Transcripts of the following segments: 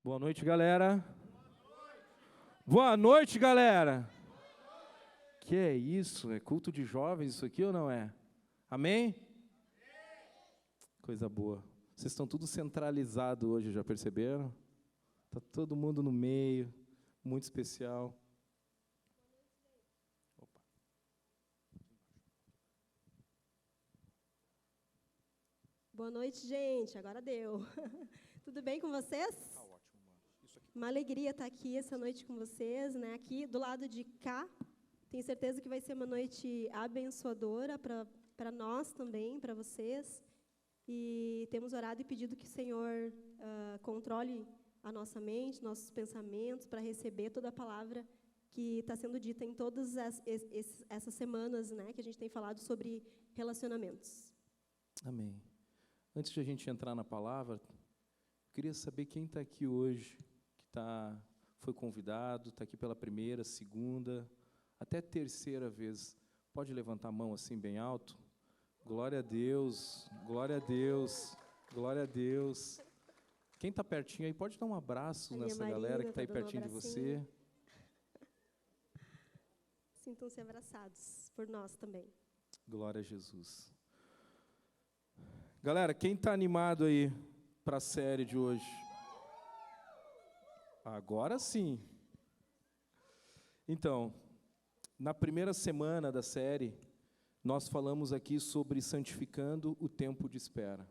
Boa noite, galera. Boa noite, galera. Que é isso? É culto de jovens isso aqui ou não é? Amém? Coisa boa. Vocês estão tudo centralizado hoje, já perceberam? Tá todo mundo no meio, muito especial. Opa. Boa noite, gente. Agora deu. Tudo bem com vocês? Tá ótimo, mano. Isso aqui. Uma alegria estar aqui essa noite com vocês, né? Aqui do lado de cá. Tenho certeza que vai ser uma noite abençoadora para nós também, para vocês. E temos orado e pedido que o Senhor controle a nossa mente, nossos pensamentos, para receber toda a palavra que está sendo dita em todas essas semanas, né? Que a gente tem falado sobre relacionamentos. Amém. Antes de a gente entrar na palavra, eu queria saber quem está aqui hoje, que foi convidado, está aqui pela primeira, segunda, até terceira vez. Pode levantar a mão assim bem alto? Glória a Deus, glória a Deus, glória a Deus. Quem está pertinho aí, pode dar um abraço nessa galera que está aí pertinho de você. Sintam-se abraçados por nós também. Glória a Jesus. Galera, quem está animado aí para a série de hoje? Agora sim. Então, na primeira semana da série, nós falamos aqui sobre santificando o tempo de espera.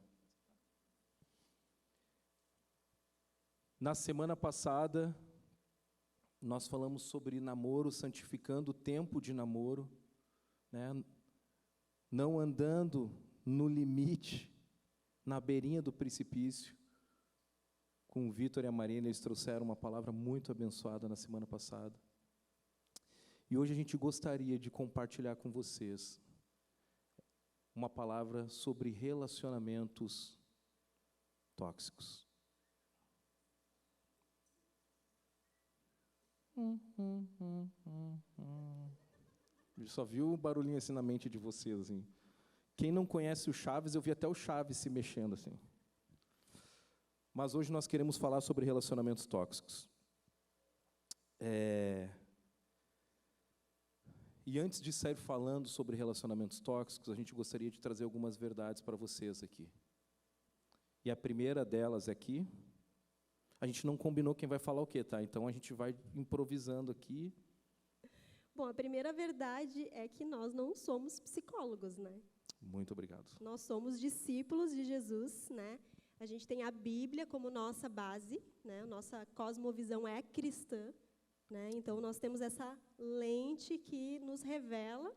Na semana passada, nós falamos sobre namoro, santificando o tempo de namoro, né? Não andando no limite, na beirinha do precipício. Com o Vitor e a Marina, eles trouxeram uma palavra muito abençoada na semana passada. E hoje a gente gostaria de compartilhar com vocês uma palavra sobre relacionamentos tóxicos. Eu só vi o barulhinho assim na mente de vocês, assim. Quem não conhece o Chaves, eu vi até o Chaves se mexendo assim. Mas hoje nós queremos falar sobre relacionamentos tóxicos. E antes de sair falando sobre relacionamentos tóxicos, a gente gostaria de trazer algumas verdades para vocês aqui. E a primeira delas aqui, a gente não combinou quem vai falar o quê, tá? Então a gente vai improvisando aqui. Bom, a primeira verdade é que nós não somos psicólogos, né? Muito obrigado. Nós somos discípulos de Jesus, né? A gente tem a Bíblia como nossa base, né? Nossa cosmovisão é cristã, né? Então nós temos essa lente que nos revela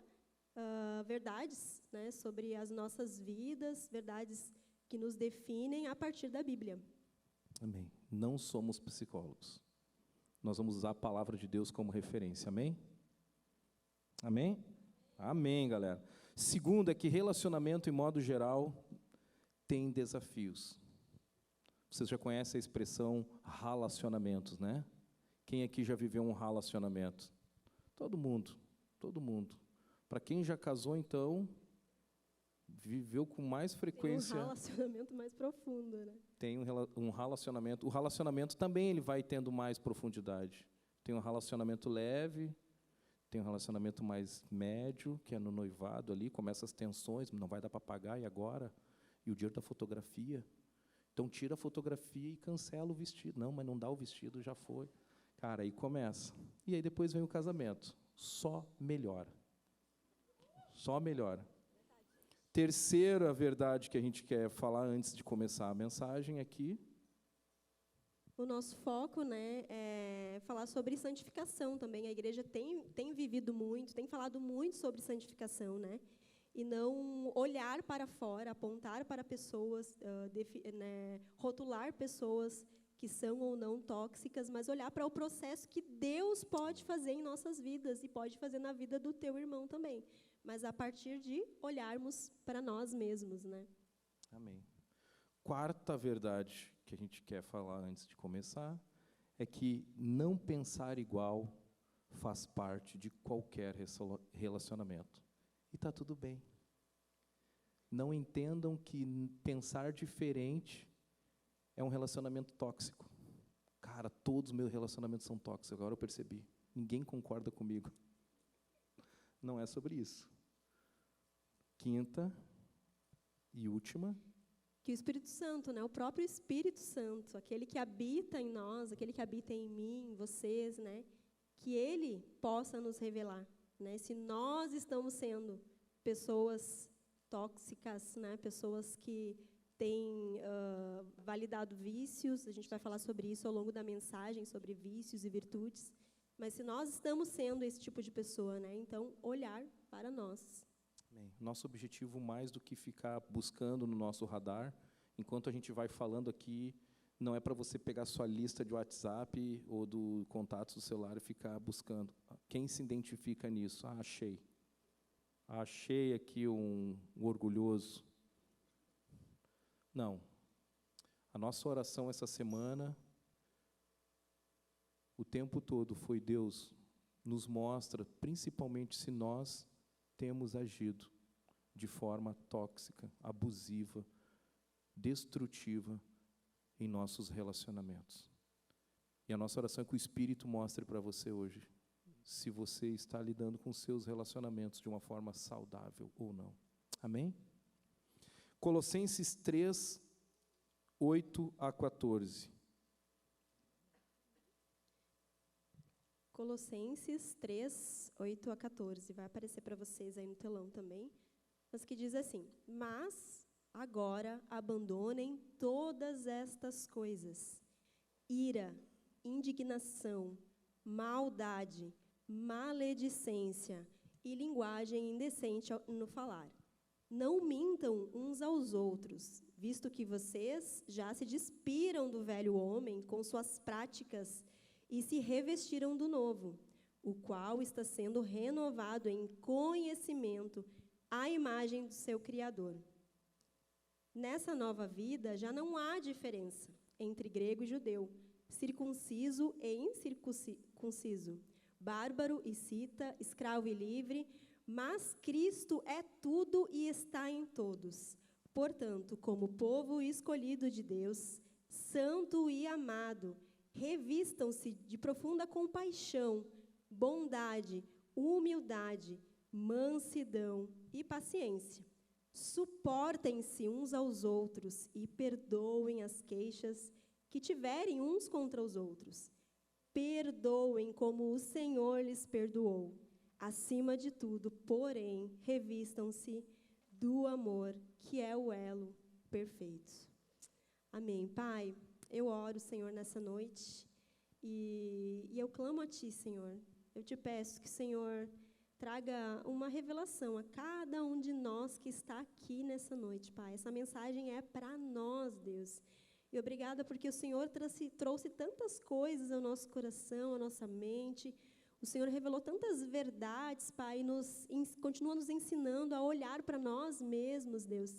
verdades, né? Sobre as nossas vidas, verdades que nos definem a partir da Bíblia. Amém. Não somos psicólogos. Nós vamos usar a palavra de Deus como referência. Amém? Amém? Amém, galera. Segundo é que relacionamento, em modo geral, tem desafios. Vocês já conhecem a expressão relacionamentos, né? Quem aqui já viveu um relacionamento? Todo mundo, todo mundo. Para quem já casou, então, viveu com mais frequência. Tem um relacionamento mais profundo, né? Tem um relacionamento. O relacionamento também ele vai tendo mais profundidade. Tem um relacionamento leve, tem um relacionamento mais médio, que é no noivado ali, começa as tensões, não vai dar para pagar, e agora? E o dinheiro da fotografia. Então tira a fotografia e cancela o vestido. Não, mas não dá o vestido, já foi. Cara, aí começa. E aí depois vem o casamento. Só melhora. Só melhora. Terceira verdade que a gente quer falar antes de começar a mensagem aqui. O nosso foco, né, é falar sobre santificação também. A igreja tem vivido muito, tem falado muito sobre santificação, né? E não olhar para fora, apontar para pessoas, rotular pessoas que são ou não tóxicas, mas olhar para o processo que Deus pode fazer em nossas vidas e pode fazer na vida do teu irmão também. Mas a partir de olharmos para nós mesmos, né? Amém. Quarta verdade que a gente quer falar antes de começar é que não pensar igual faz parte de qualquer relacionamento. E está tudo bem. Não entendam que pensar diferente é um relacionamento tóxico. Cara, todos os meus relacionamentos são tóxicos, agora eu percebi. Ninguém concorda comigo. Não é sobre isso. Quinta e última. Que o Espírito Santo, né, o próprio Espírito Santo, aquele que habita em nós, aquele que habita em mim, em vocês, né, que ele possa nos revelar, né, se nós estamos sendo pessoas tóxicas, né, pessoas que têm validado vícios. A gente vai falar sobre isso ao longo da mensagem, sobre vícios e virtudes. Mas se nós estamos sendo esse tipo de pessoa, né, então olhar para nós. Bem, nosso objetivo, mais do que ficar buscando no nosso radar, enquanto a gente vai falando aqui, não é para você pegar sua lista de WhatsApp ou do contatos do celular e ficar buscando. Quem se identifica nisso? Achei. Achei aqui um orgulhoso. Não. A nossa oração essa semana, o tempo todo, foi: Deus, nos mostra, principalmente se nós temos agido de forma tóxica, abusiva, destrutiva em nossos relacionamentos. E a nossa oração é que o Espírito mostre para você hoje se você está lidando com seus relacionamentos de uma forma saudável ou não. Amém? Colossenses 3, 8 a 14. Colossenses 3, 8 a 14. Vai aparecer para vocês aí no telão também. Mas que diz assim: mas agora abandonem todas estas coisas: ira, indignação, maldade, maledicência e linguagem indecente no falar. Não mintam uns aos outros, visto que vocês já se despiram do velho homem com suas práticas e se revestiram do novo, o qual está sendo renovado em conhecimento à imagem do seu Criador. Nessa nova vida já não há diferença entre grego e judeu, circunciso e incircunciso, bárbaro e cita, escravo e livre, mas Cristo é tudo e está em todos. Portanto, como povo escolhido de Deus, santo e amado, revistam-se de profunda compaixão, bondade, humildade, mansidão e paciência. Suportem-se uns aos outros e perdoem as queixas que tiverem uns contra os outros. Perdoem como o Senhor lhes perdoou. Acima de tudo, porém, revistam-se do amor, que é o elo perfeito. Amém. Pai, eu oro, Senhor, nessa noite, e eu clamo a Ti, Senhor. Eu te peço que o Senhor traga uma revelação a cada um de nós que está aqui nessa noite, Pai. Essa mensagem é para nós, Deus. E obrigada porque o Senhor trouxe tantas coisas ao nosso coração, à nossa mente. O Senhor revelou tantas verdades, Pai, e continua nos ensinando a olhar para nós mesmos, Deus.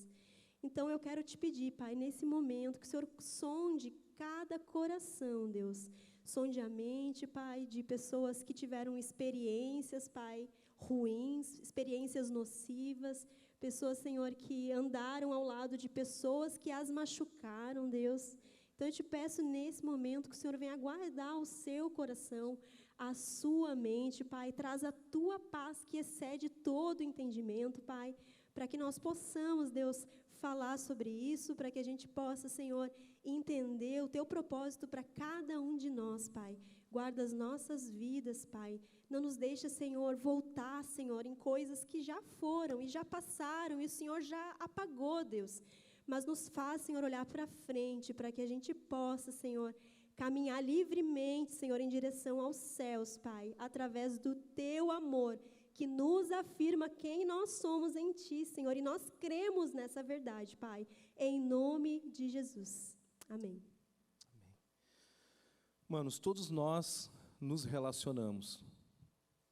Então, eu quero te pedir, Pai, nesse momento, que o Senhor sonde cada coração, Deus. Sonde a mente, Pai, de pessoas que tiveram experiências, Pai, ruins, experiências nocivas, pessoas, Senhor, que andaram ao lado de pessoas que as machucaram, Deus. Então, eu te peço nesse momento que o Senhor venha guardar o seu coração, a sua mente, Pai. Traz a Tua paz que excede todo entendimento, Pai, para que nós possamos, Deus, falar sobre isso, para que a gente possa, Senhor, entender o Teu propósito para cada um de nós, Pai. Guarda as nossas vidas, Pai. Não nos deixa, Senhor, voltar, Senhor, em coisas que já foram e já passaram e o Senhor já apagou, Deus. Mas nos faz, Senhor, olhar para frente, para que a gente possa, Senhor, caminhar livremente, Senhor, em direção aos céus, Pai, através do Teu amor, que nos afirma quem nós somos em Ti, Senhor, e nós cremos nessa verdade, Pai, em nome de Jesus. Amém. Amém. Manos, todos nós nos relacionamos.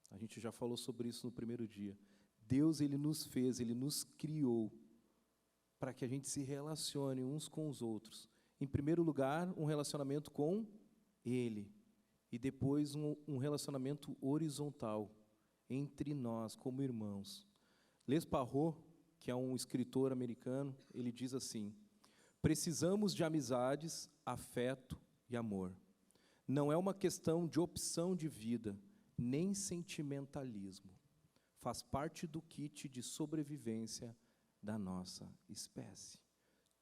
A gente já falou sobre isso no primeiro dia. Deus, Ele nos fez, Ele nos criou para que a gente se relacione uns com os outros. Em primeiro lugar, um relacionamento com Ele. E depois um relacionamento horizontal entre nós, como irmãos. Les Parrot, que é um escritor americano, ele diz assim: precisamos de amizades, afeto e amor. Não é uma questão de opção de vida, nem sentimentalismo. Faz parte do kit de sobrevivência da nossa espécie.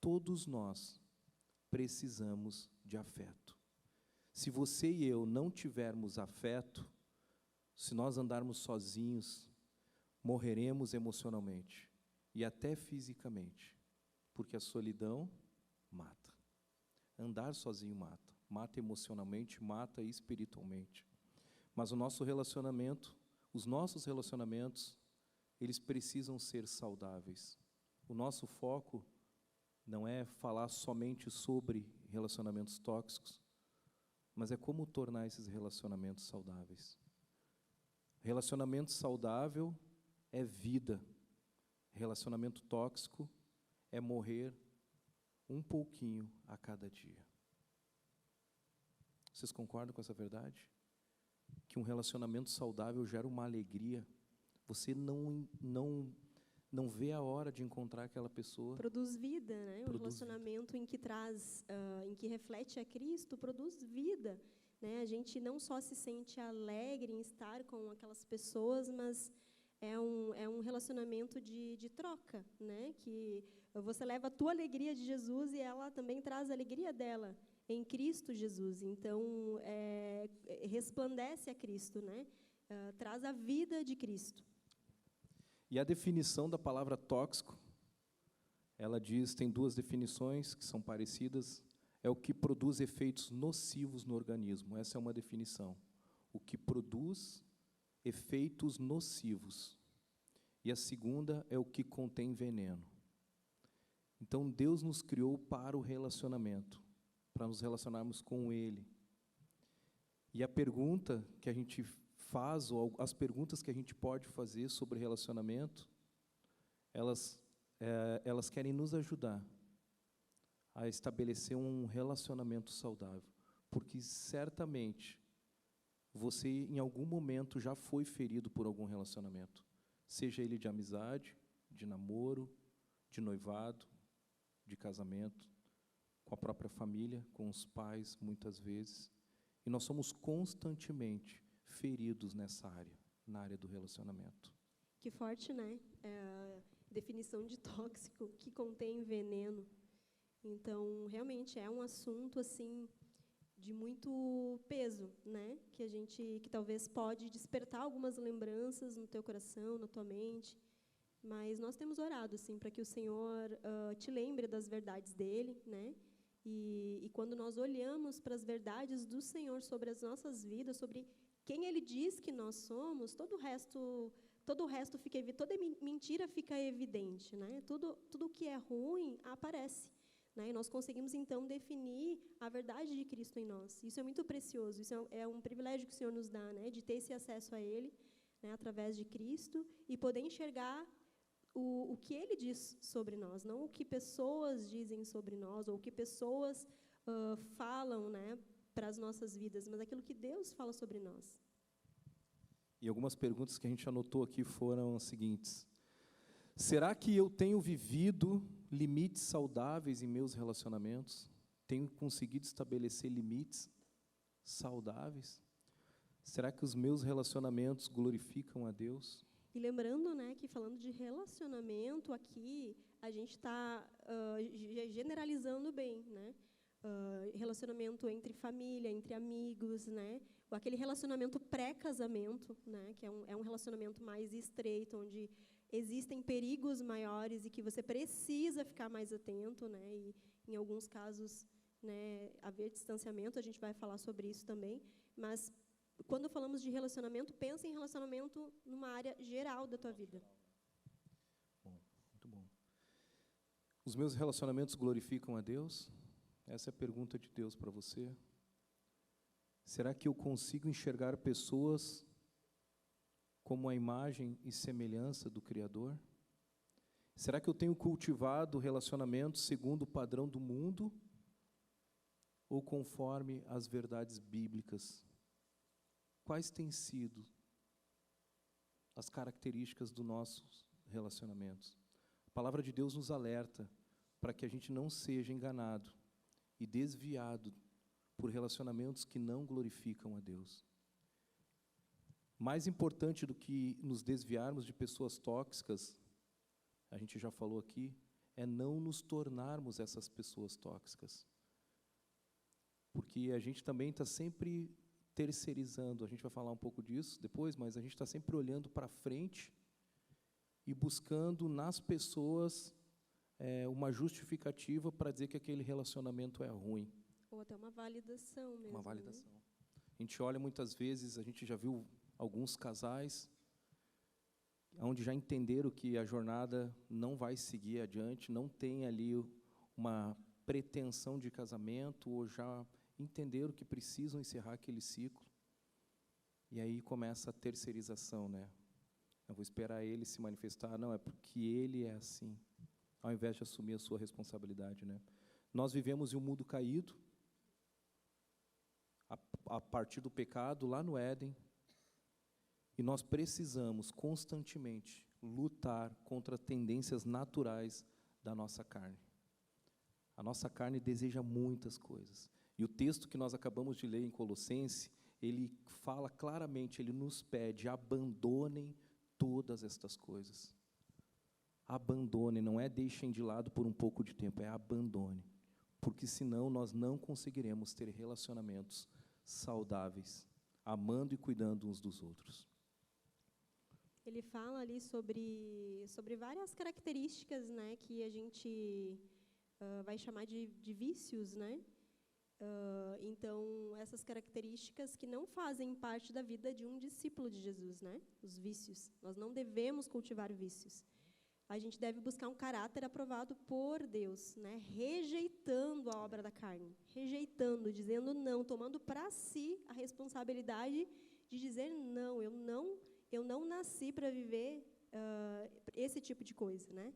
Todos nós precisamos de afeto. Se você e eu não tivermos afeto, se nós andarmos sozinhos, morreremos emocionalmente e até fisicamente, porque a solidão mata. Andar sozinho mata. Mata emocionalmente, mata espiritualmente. Mas o nosso relacionamento, os nossos relacionamentos, eles precisam ser saudáveis. O nosso foco não é falar somente sobre relacionamentos tóxicos, mas é como tornar esses relacionamentos saudáveis. Relacionamento saudável é vida. Relacionamento tóxico é morrer um pouquinho a cada dia. Vocês concordam com essa verdade? Que um relacionamento saudável gera uma alegria. Você não vê a hora de encontrar aquela pessoa. Produz vida, né? Um relacionamento em que traz, em que reflete a Cristo, produz vida, né? A gente não só se sente alegre em estar com aquelas pessoas, mas é um relacionamento de troca, né? Que você leva a tua alegria de Jesus e ela também traz a alegria dela em Cristo Jesus. Então, resplandece a Cristo, né? Traz a vida de Cristo. E a definição da palavra tóxico, ela diz, tem duas definições que são parecidas, é o que produz efeitos nocivos no organismo. Essa é uma definição. O que produz efeitos nocivos. E a segunda é o que contém veneno. Então, Deus nos criou para o relacionamento, para nos relacionarmos com Ele. E a pergunta que a gente faz, ou as perguntas que a gente pode fazer sobre relacionamento, elas querem nos ajudar a estabelecer um relacionamento saudável. Porque, certamente, você, em algum momento, já foi ferido por algum relacionamento. Seja ele de amizade, de namoro, de noivado, de casamento, com a própria família, com os pais, muitas vezes. E nós somos constantemente feridos nessa área, na área do relacionamento. Que forte, né? Definição de tóxico, que contém veneno. Então, realmente é um assunto assim de muito peso, né? Que talvez pode despertar algumas lembranças no teu coração, na tua mente. Mas nós temos orado assim para que o Senhor te lembre das verdades dele, né? E quando nós olhamos para as verdades do Senhor sobre as nossas vidas, sobre quem Ele diz que nós somos, todo o resto fica evidente, toda mentira fica evidente, né? Tudo que é ruim aparece, né? E nós conseguimos então definir a verdade de Cristo em nós. Isso é muito precioso. Isso é um privilégio que o Senhor nos dá, né? De ter esse acesso a Ele, né? Através de Cristo e poder enxergar o que Ele diz sobre nós, não o que pessoas dizem sobre nós ou o que pessoas falam, né, para as nossas vidas, mas aquilo que Deus fala sobre nós. E algumas perguntas que a gente anotou aqui foram as seguintes: será que eu tenho vivido limites saudáveis em meus relacionamentos? Tenho conseguido estabelecer limites saudáveis? Será que os meus relacionamentos glorificam a Deus? E lembrando, né, que falando de relacionamento aqui, a gente está generalizando bem, né? Relacionamento entre família, entre amigos, né? Ou aquele relacionamento pré-casamento, né? Que é um relacionamento mais estreito, onde existem perigos maiores e que você precisa ficar mais atento, né? E em alguns casos, né, haver distanciamento, a gente vai falar sobre isso também, mas quando falamos de relacionamento, pensa em relacionamento numa área geral da tua vida. Bom, muito bom. Os meus relacionamentos glorificam a Deus? Essa é a pergunta de Deus para você. Será que eu consigo enxergar pessoas como a imagem e semelhança do Criador? Será que eu tenho cultivado relacionamentos segundo o padrão do mundo ou conforme as verdades bíblicas? Quais têm sido as características dos nossos relacionamentos? A palavra de Deus nos alerta para que a gente não seja enganado e desviado por relacionamentos que não glorificam a Deus. Mais importante do que nos desviarmos de pessoas tóxicas, a gente já falou aqui, é não nos tornarmos essas pessoas tóxicas. Porque a gente também está sempre terceirizando, a gente vai falar um pouco disso depois, mas a gente está sempre olhando para frente e buscando nas pessoas uma justificativa para dizer que aquele relacionamento é ruim. Ou até uma validação mesmo. Uma validação. Né? A gente olha muitas vezes, a gente já viu alguns casais onde já entenderam que a jornada não vai seguir adiante, não tem ali uma pretensão de casamento, ou já entenderam que precisam encerrar aquele ciclo. E aí começa a terceirização, né? Eu vou esperar ele se manifestar. Não, é porque ele é assim, ao invés de assumir a sua responsabilidade, né? Nós vivemos em um mundo caído, a partir do pecado, lá no Éden, e nós precisamos constantemente lutar contra tendências naturais da nossa carne. A nossa carne deseja muitas coisas. E o texto que nós acabamos de ler em Colossenses, ele fala claramente, ele nos pede, abandonem todas estas coisas. Abandonem, não é deixem de lado por um pouco de tempo, é abandone. Porque senão nós não conseguiremos ter relacionamentos saudáveis, amando e cuidando uns dos outros. Ele fala ali sobre várias características, né, que a gente vai chamar de vícios, né? Então, essas características que não fazem parte da vida de um discípulo de Jesus, né? Os vícios. Nós não devemos cultivar vícios. A gente deve buscar um caráter aprovado por Deus, né? Rejeitando a obra da carne, rejeitando, dizendo não, tomando para si a responsabilidade de dizer não, eu não nasci para viver esse tipo de coisa, né?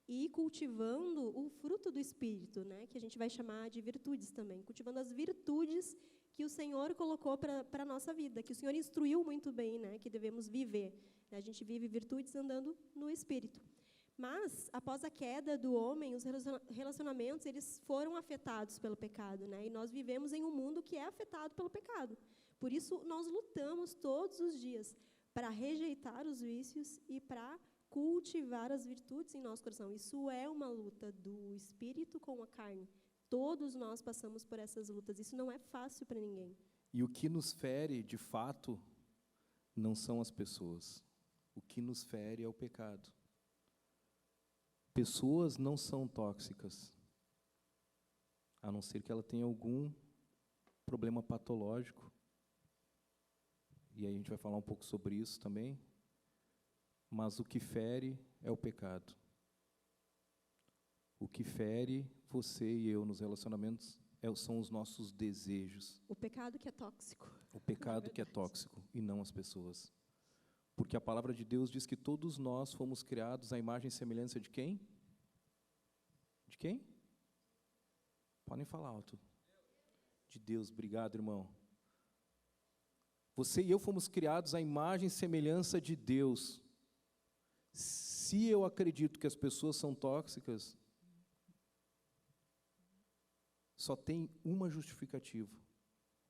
E cultivando o fruto do Espírito, né? Que a gente vai chamar de virtudes também, cultivando as virtudes que o Senhor colocou para a nossa vida, que o Senhor instruiu muito bem, né? Que devemos viver. A gente vive virtudes andando no Espírito. Mas, após a queda do homem, os relacionamentos eles foram afetados pelo pecado, né? E nós vivemos em um mundo que é afetado pelo pecado. Por isso, nós lutamos todos os dias para rejeitar os vícios e para cultivar as virtudes em nosso coração. Isso é uma luta do espírito com a carne. Todos nós passamos por essas lutas. Isso não é fácil para ninguém. E o que nos fere, de fato, não são as pessoas. O que nos fere é o pecado. Pessoas não são tóxicas, a não ser que ela tenha algum problema patológico. E aí a gente vai falar um pouco sobre isso também. Mas o que fere é o pecado. O que fere você e eu nos relacionamentos são os nossos desejos. O pecado que é tóxico. O pecado que é tóxico, e não as pessoas. Porque a palavra de Deus diz que todos nós fomos criados à imagem e semelhança de quem? De quem? Podem falar alto. De Deus, obrigado, irmão. Você e eu fomos criados à imagem e semelhança de Deus. Se eu acredito que as pessoas são tóxicas, só tem uma justificativa: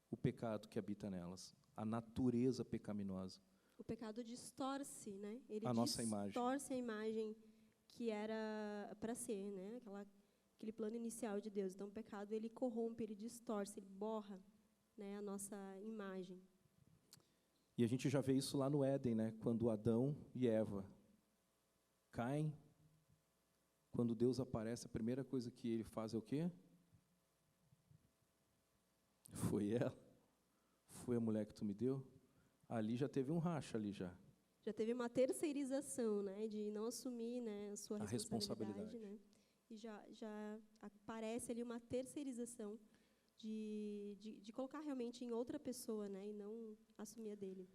o pecado que habita nelas, a natureza pecaminosa. O pecado distorce, né? Ele nossa imagem. Distorce a imagem que era para ser, né? Aquele plano inicial de Deus. Então, o pecado ele corrompe, ele distorce, ele borra, né, a nossa imagem. E a gente já vê isso lá no Éden, né? Quando Adão e Eva caem, quando Deus aparece, a primeira coisa que ele faz é o quê? Foi ela? Foi a mulher que tu me deu? Ali já teve um racha ali já. Já teve uma terceirização, né, de não assumir, né, a sua responsabilidade, né? E já aparece ali uma terceirização de colocar realmente em outra pessoa, né, e não assumir a dele.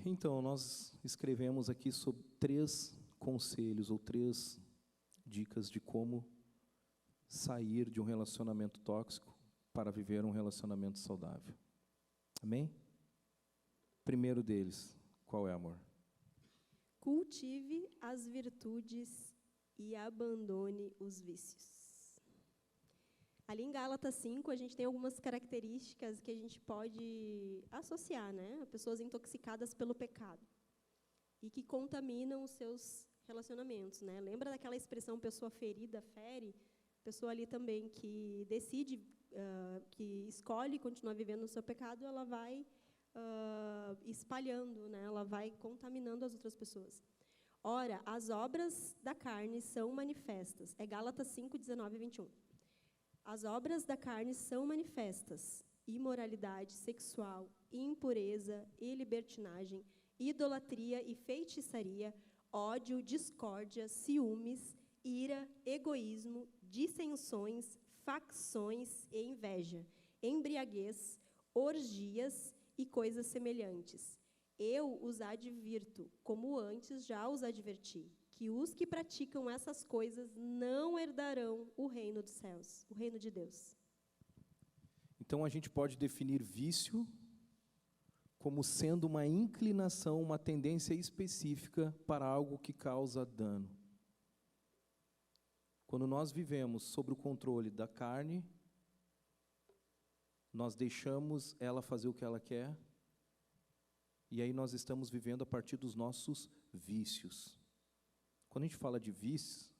Então, nós escrevemos aqui sobre 3 conselhos ou 3 dicas de como sair de um relacionamento tóxico para viver um relacionamento saudável. Amém? Primeiro deles, qual é, amor? Cultive as virtudes e abandone os vícios. Ali em Gálatas 5, a gente tem algumas características que a gente pode associar, né? A pessoas intoxicadas pelo pecado e que contaminam os seus relacionamentos, né? Lembra daquela expressão pessoa ferida fere? Pessoa ali também que decide, que escolhe continuar vivendo no seu pecado, ela vai espalhando, né? Ela vai contaminando as outras pessoas. Ora, as obras da carne são manifestas. É Gálatas 5, 19 e 21. As obras da carne são manifestas: imoralidade sexual, impureza e libertinagem, idolatria e feitiçaria, ódio, discórdia, ciúmes, ira, egoísmo, dissensões, facções e inveja, embriaguez, orgias e coisas semelhantes. Eu os advirto, como antes já os adverti, que os que praticam essas coisas não herdarão o reino dos céus, o reino de Deus. Então, a gente pode definir vício como sendo uma inclinação, uma tendência específica para algo que causa dano. Quando nós vivemos sob o controle da carne, nós deixamos ela fazer o que ela quer, e aí nós estamos vivendo a partir dos nossos vícios. Quando a gente fala de vícios,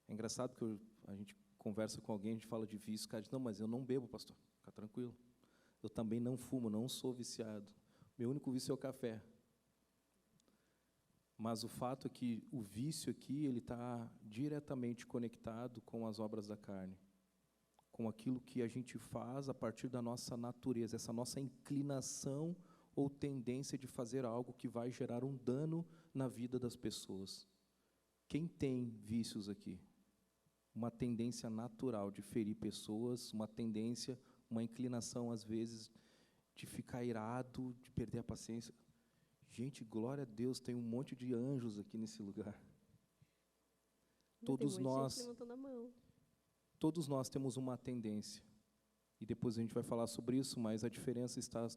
é engraçado que a gente conversa com alguém, a gente fala de vício, o cara diz, não, mas eu não bebo, pastor, fica tranquilo. Eu também não fumo, não sou viciado. Meu único vício é o café. Mas o fato é que o vício aqui, ele está diretamente conectado com as obras da carne, com aquilo que a gente faz a partir da nossa natureza, essa nossa inclinação ou tendência de fazer algo que vai gerar um dano na vida das pessoas. Quem tem vícios aqui? Uma tendência natural de ferir pessoas, uma tendência, uma inclinação, às vezes, de ficar irado, de perder a paciência. Gente, glória a Deus, tem um monte de anjos aqui nesse lugar. Todos nós temos uma tendência. E depois a gente vai falar sobre isso, mas a diferença está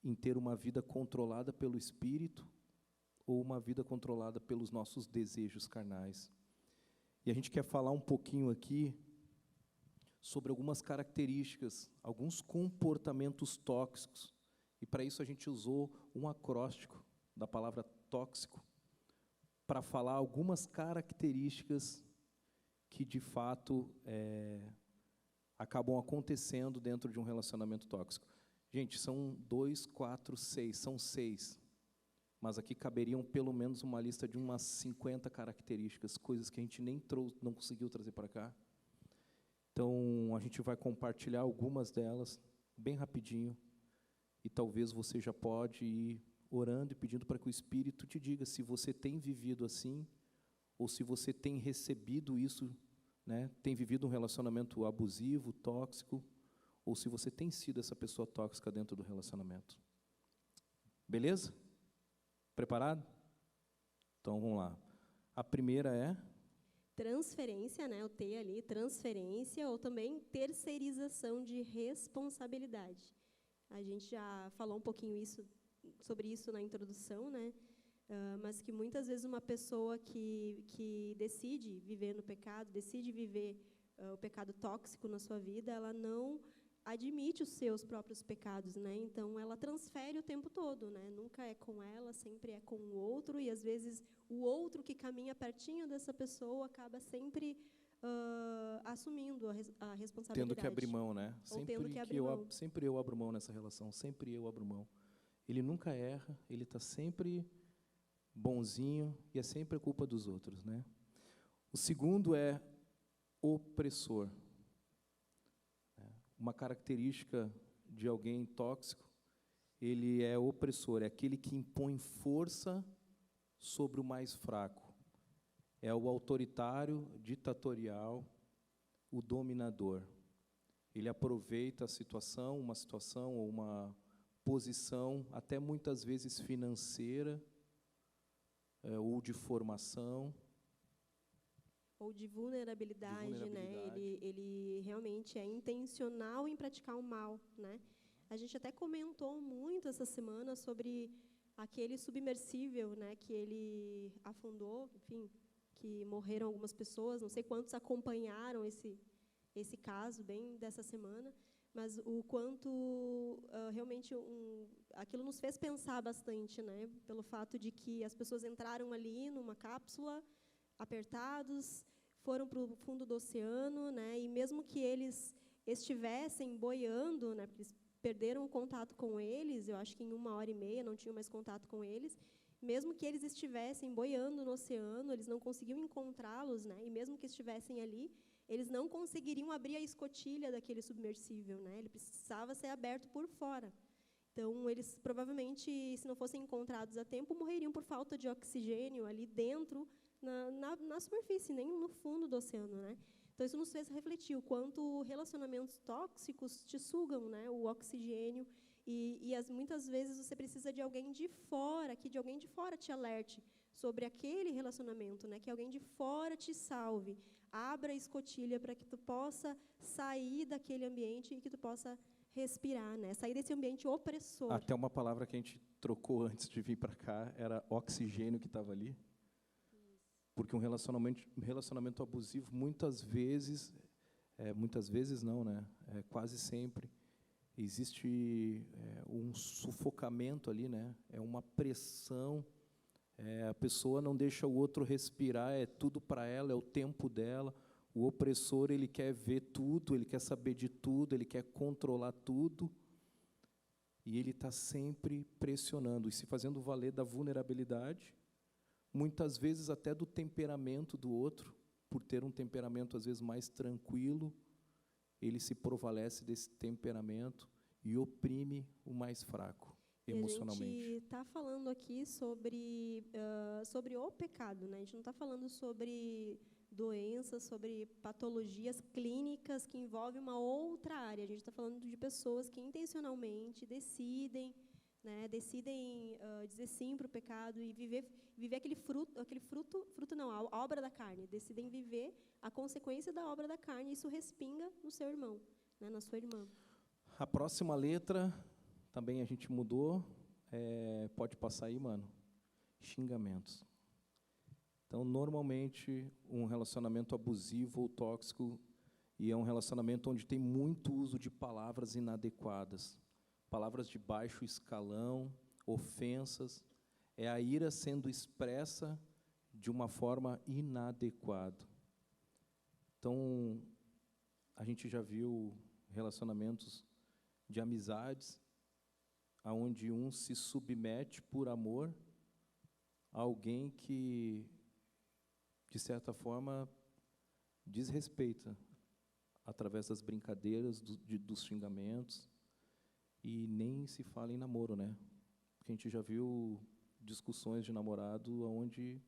em ter uma vida controlada pelo Espírito ou uma vida controlada pelos nossos desejos carnais. E a gente quer falar um pouquinho aqui sobre algumas características, alguns comportamentos tóxicos. E para isso a gente usou um acróstico da palavra tóxico para falar algumas características que, de fato, acabam acontecendo dentro de um relacionamento tóxico. Gente, são 2, 4, 6, são 6. Mas aqui caberiam pelo menos uma lista de umas 50 características, coisas que a gente nem não conseguiu trazer para cá. Então, a gente vai compartilhar algumas delas, bem rapidinho, e talvez você já pode ir orando e pedindo para que o Espírito te diga se você tem vivido assim, ou se você tem recebido isso, né, tem vivido um relacionamento abusivo, tóxico, ou se você tem sido essa pessoa tóxica dentro do relacionamento. Beleza? Preparado? Então, vamos lá. A primeira é... transferência, né, o T ali, transferência, ou também terceirização de responsabilidade. A gente já falou um pouquinho sobre isso na introdução, né? Mas que muitas vezes uma pessoa que decide viver no pecado, decide viver o pecado tóxico na sua vida, ela não admite os seus próprios pecados, né? Então ela transfere o tempo todo, né? Nunca é com ela, sempre é com o outro, e às vezes o outro que caminha pertinho dessa pessoa acaba sempre assumindo a responsabilidade. Tendo que abrir mão, né? Sempre eu abro mão nessa relação, sempre eu abro mão. Ele nunca erra, ele está sempre bonzinho e é sempre a culpa dos outros, né? O segundo é opressor. Uma característica de alguém tóxico, ele é opressor, é aquele que impõe força sobre o mais fraco. É o autoritário, ditatorial, o dominador. Ele aproveita a situação, uma situação ou uma posição, até muitas vezes financeira, ou de formação. Ou de vulnerabilidade, né? Ele realmente é intencional em praticar o mal, né? A gente até comentou muito essa semana sobre aquele submersível, né? Que ele afundou, enfim, que morreram algumas pessoas. Não sei quantos acompanharam esse caso bem dessa semana, mas o quanto realmente aquilo nos fez pensar bastante, né? Pelo fato de que as pessoas entraram ali numa cápsula, apertados, foram para o fundo do oceano, né? E mesmo que eles estivessem boiando, né? Porque eles perderam o contato com eles, eu acho que em 1h30 não tinham mais contato com eles. Mesmo que eles estivessem boiando no oceano, eles não conseguiam encontrá-los, né? E mesmo que estivessem ali, eles não conseguiriam abrir a escotilha daquele submersível, né? Ele precisava ser aberto por fora. Então, eles provavelmente, se não fossem encontrados a tempo, morreriam por falta de oxigênio ali dentro, na superfície, nem no fundo do oceano, né? Então, isso nos fez refletir o quanto relacionamentos tóxicos te sugam, né, o oxigênio, e muitas vezes você precisa de alguém de fora, que de alguém de fora te alerte sobre aquele relacionamento, né, que alguém de fora te salve, abra a escotilha para que tu possa sair daquele ambiente e que tu possa respirar, né, sair desse ambiente opressor. Até uma palavra que a gente trocou antes de vir para cá era oxigênio, que estava ali. Porque um relacionamento abusivo, muitas vezes não, né? Quase sempre, existe um sufocamento ali, né? É uma pressão, a pessoa não deixa o outro respirar, é tudo para ela, é o tempo dela. O opressor, ele quer ver tudo, ele quer saber de tudo, ele quer controlar tudo, e ele está sempre pressionando e se fazendo valer da vulnerabilidade, muitas vezes até do temperamento do outro, por ter um temperamento às vezes mais tranquilo, ele se prevalece desse temperamento e oprime o mais fraco emocionalmente. A gente está falando aqui sobre o pecado, né? A gente não está falando sobre doenças, sobre patologias clínicas que envolvem uma outra área. A gente está falando de pessoas que intencionalmente decidem, né, dizer sim para o pecado e viver aquele fruto não, a obra da carne. Decidem viver a consequência da obra da carne, e isso respinga no seu irmão, né, na sua irmã. A próxima letra, também a gente mudou, pode passar aí, mano, xingamentos. Então, normalmente, um relacionamento abusivo ou tóxico, e é um relacionamento onde tem muito uso de palavras inadequadas, palavras de baixo escalão, ofensas, é a ira sendo expressa de uma forma inadequada. Então, a gente já viu relacionamentos de amizades, onde um se submete por amor a alguém que, de certa forma, desrespeita, através das brincadeiras, dos xingamentos, e nem se fala em namoro, né? Porque a gente já viu discussões de namorado onde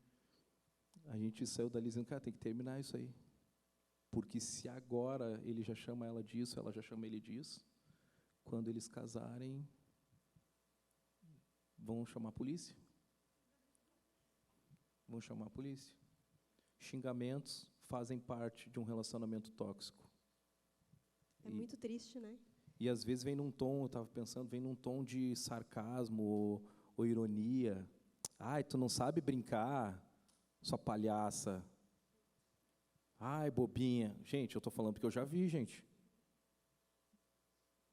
a gente saiu dali dizendo, cara, tem que terminar isso aí. Porque se agora ele já chama ela disso, ela já chama ele disso, quando eles casarem, vão chamar a polícia. Vão chamar a polícia. Xingamentos fazem parte de um relacionamento tóxico. É muito triste, né? E às vezes vem num tom, eu estava pensando, vem num tom de sarcasmo ou ironia. Ai, tu não sabe brincar, sua palhaça. Ai, bobinha. Gente, eu estou falando porque eu já vi, gente.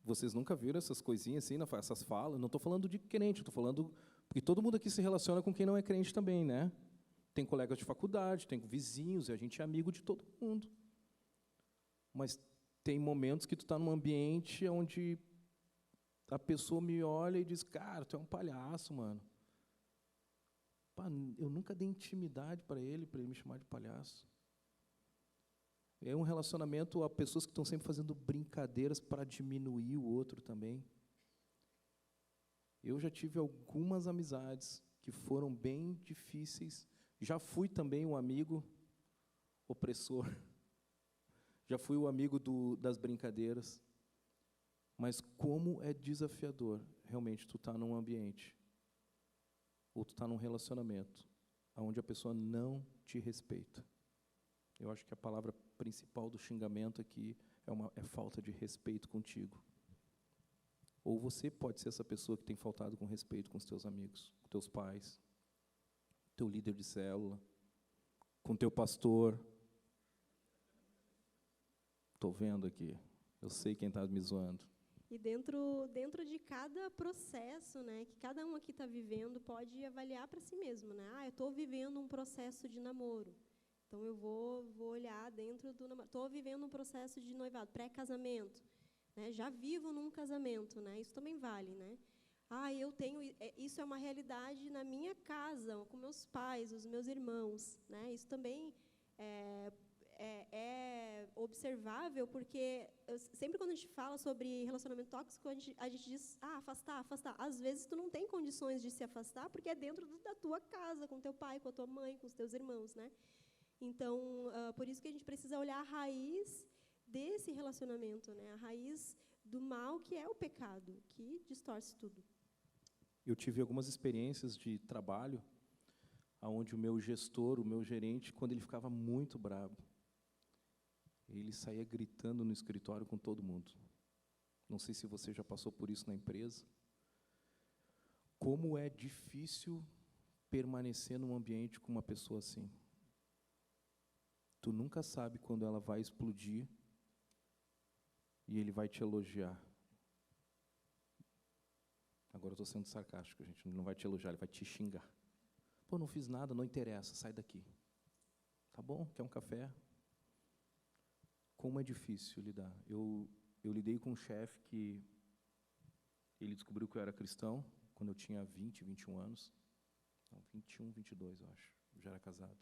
Vocês nunca viram essas coisinhas assim, essas falas? Não estou falando de crente, estou falando... Porque todo mundo aqui se relaciona com quem não é crente também, né? Tem colegas de faculdade, tem vizinhos, e a gente é amigo de todo mundo. Mas tem momentos que tu está num ambiente onde a pessoa me olha e diz, cara, tu é um palhaço, mano. Pá, eu nunca dei intimidade para ele me chamar de palhaço. É um relacionamento a pessoas que estão sempre fazendo brincadeiras para diminuir o outro também. Eu já tive algumas amizades que foram bem difíceis. Já fui também um amigo opressor. Já fui o amigo das brincadeiras. Mas como é desafiador, realmente, tu tá num ambiente, ou tu tá num relacionamento, onde a pessoa não te respeita. Eu acho que a palavra principal do xingamento aqui é falta de respeito contigo. Ou você pode ser essa pessoa que tem faltado com respeito com os teus amigos, com teus pais, teu líder de célula, com teu pastor. Estou vendo aqui. Eu sei quem está me zoando. E dentro de cada processo, né, que cada um aqui está vivendo, pode avaliar para si mesmo, né? Eu estou vivendo um processo de namoro, então eu vou olhar dentro do namoro. Estou vivendo um processo de noivado, pré-casamento, né? Já vivo num casamento, né? Isso também vale, né? Eu tenho isso é uma realidade na minha casa, com meus pais, os meus irmãos, né? Isso também é observável, porque sempre quando a gente fala sobre relacionamento tóxico, a gente diz, afastar, afastar. Às vezes, tu não tem condições de se afastar, porque é dentro da tua casa, com teu pai, com a tua mãe, com os teus irmãos, né? Então, por isso que a gente precisa olhar a raiz desse relacionamento, né? A raiz do mal, que é o pecado, que distorce tudo. Eu tive algumas experiências de trabalho, onde o meu gestor, o meu gerente, quando ele ficava muito bravo, ele saía gritando no escritório com todo mundo. Não sei se você já passou por isso na empresa. Como é difícil permanecer num ambiente com uma pessoa assim. Tu nunca sabe quando ela vai explodir e ele vai te elogiar. Agora eu estou sendo sarcástico, gente. Ele não vai te elogiar, ele vai te xingar. Pô, não fiz nada, não interessa, sai daqui. Tá bom, quer um café? Como é difícil lidar. Eu lidei com um chefe que ele descobriu que eu era cristão quando eu tinha 20, 21 anos. Não, 21, 22, eu acho. Eu já era casado.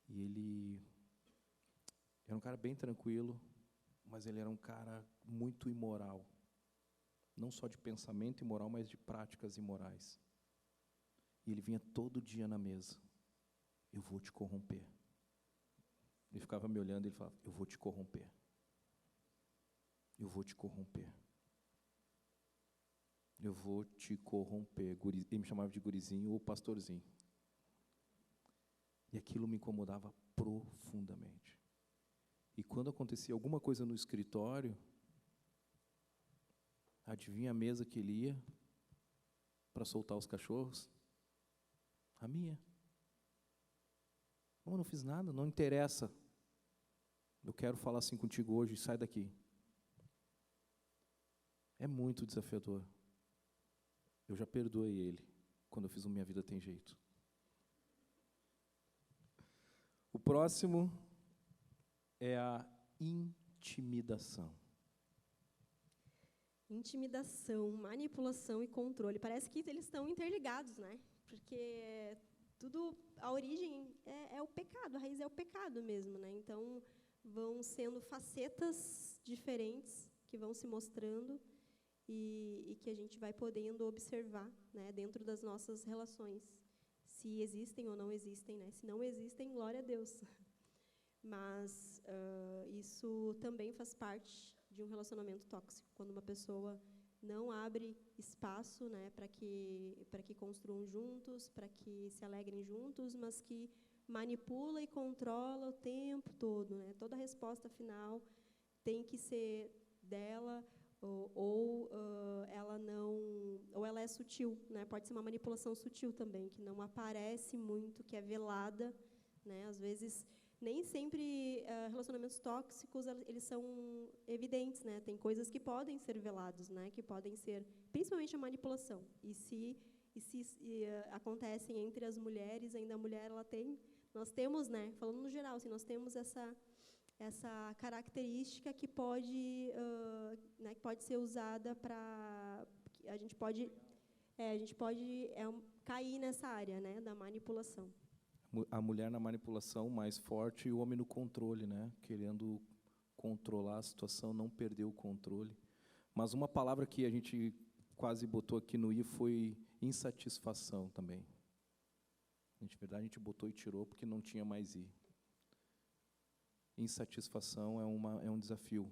E ele era um cara bem tranquilo, mas ele era um cara muito imoral. Não só de pensamento imoral, mas de práticas imorais. E ele vinha todo dia na mesa. Eu vou te corromper. Ele ficava me olhando e ele falava, eu vou te corromper. Eu vou te corromper. Eu vou te corromper. Ele me chamava de gurizinho ou pastorzinho. E aquilo me incomodava profundamente. E quando acontecia alguma coisa no escritório, adivinha a mesa que ele ia para soltar os cachorros? A minha. Eu não fiz nada, não interessa. Eu quero falar assim contigo hoje, sai daqui. É muito desafiador. Eu já perdoei ele quando eu fiz o Minha Vida Tem Jeito. O próximo é a intimidação. Intimidação, manipulação e controle. Parece que eles estão interligados, né? Porque tudo, a origem é o pecado, a raiz é o pecado mesmo, né? Então, vão sendo facetas diferentes que vão se mostrando e que a gente vai podendo observar, né, dentro das nossas relações, se existem ou não existem, né? Se não existem, glória a Deus. Mas isso também faz parte de um relacionamento tóxico, quando uma pessoa não abre espaço, né, para que construam juntos, para que se alegrem juntos, mas que manipula e controla o tempo todo, né? Toda a resposta final tem que ser dela, ou ela é sutil, né? Pode ser uma manipulação sutil também, que não aparece muito, que é velada, né? Às vezes nem sempre relacionamentos tóxicos eles são evidentes, né? Tem coisas que podem ser velados, né? Que podem ser, principalmente a manipulação. E se acontecem entre as mulheres, ainda a mulher nós temos, né? Falando no geral, assim, nós temos essa característica que pode, né? Que pode ser usada para a gente pode cair nessa área, né? Da manipulação. A mulher na manipulação mais forte e o homem no controle, né? Querendo controlar a situação, não perder o controle. Mas uma palavra que a gente quase botou aqui no I foi insatisfação também. De verdade, a gente botou e tirou porque não tinha mais I. Insatisfação é um desafio.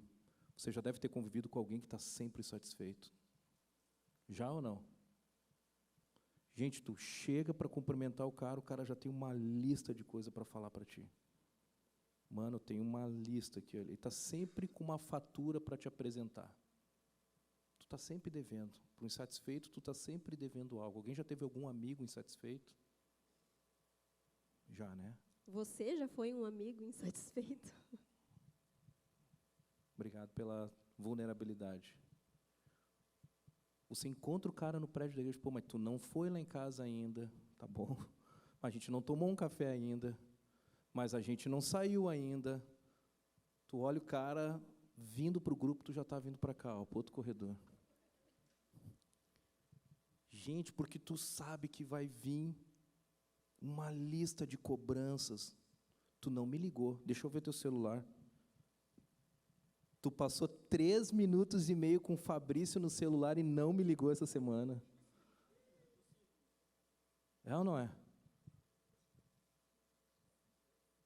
Você já deve ter convivido com alguém que está sempre insatisfeito. Já ou não? Gente, tu chega para cumprimentar o cara já tem uma lista de coisas para falar para ti. Mano, tem uma lista aqui. Ele está sempre com uma fatura para te apresentar. Tu está sempre devendo. Para o insatisfeito, tu está sempre devendo algo. Alguém já teve algum amigo insatisfeito? Já, né? Você já foi um amigo insatisfeito? Obrigado pela vulnerabilidade. Você encontra o cara no prédio da igreja, pô, mas tu não foi lá em casa ainda, tá bom? A gente não tomou um café ainda, mas a gente não saiu ainda. Tu olha o cara vindo para o grupo, tu já está vindo para cá, para o outro corredor. Gente, porque tu sabe que vai vir uma lista de cobranças. Tu não me ligou, deixa eu ver teu celular. Tu passou 3 minutos e meio com o Fabrício no celular e não me ligou essa semana. É ou não é?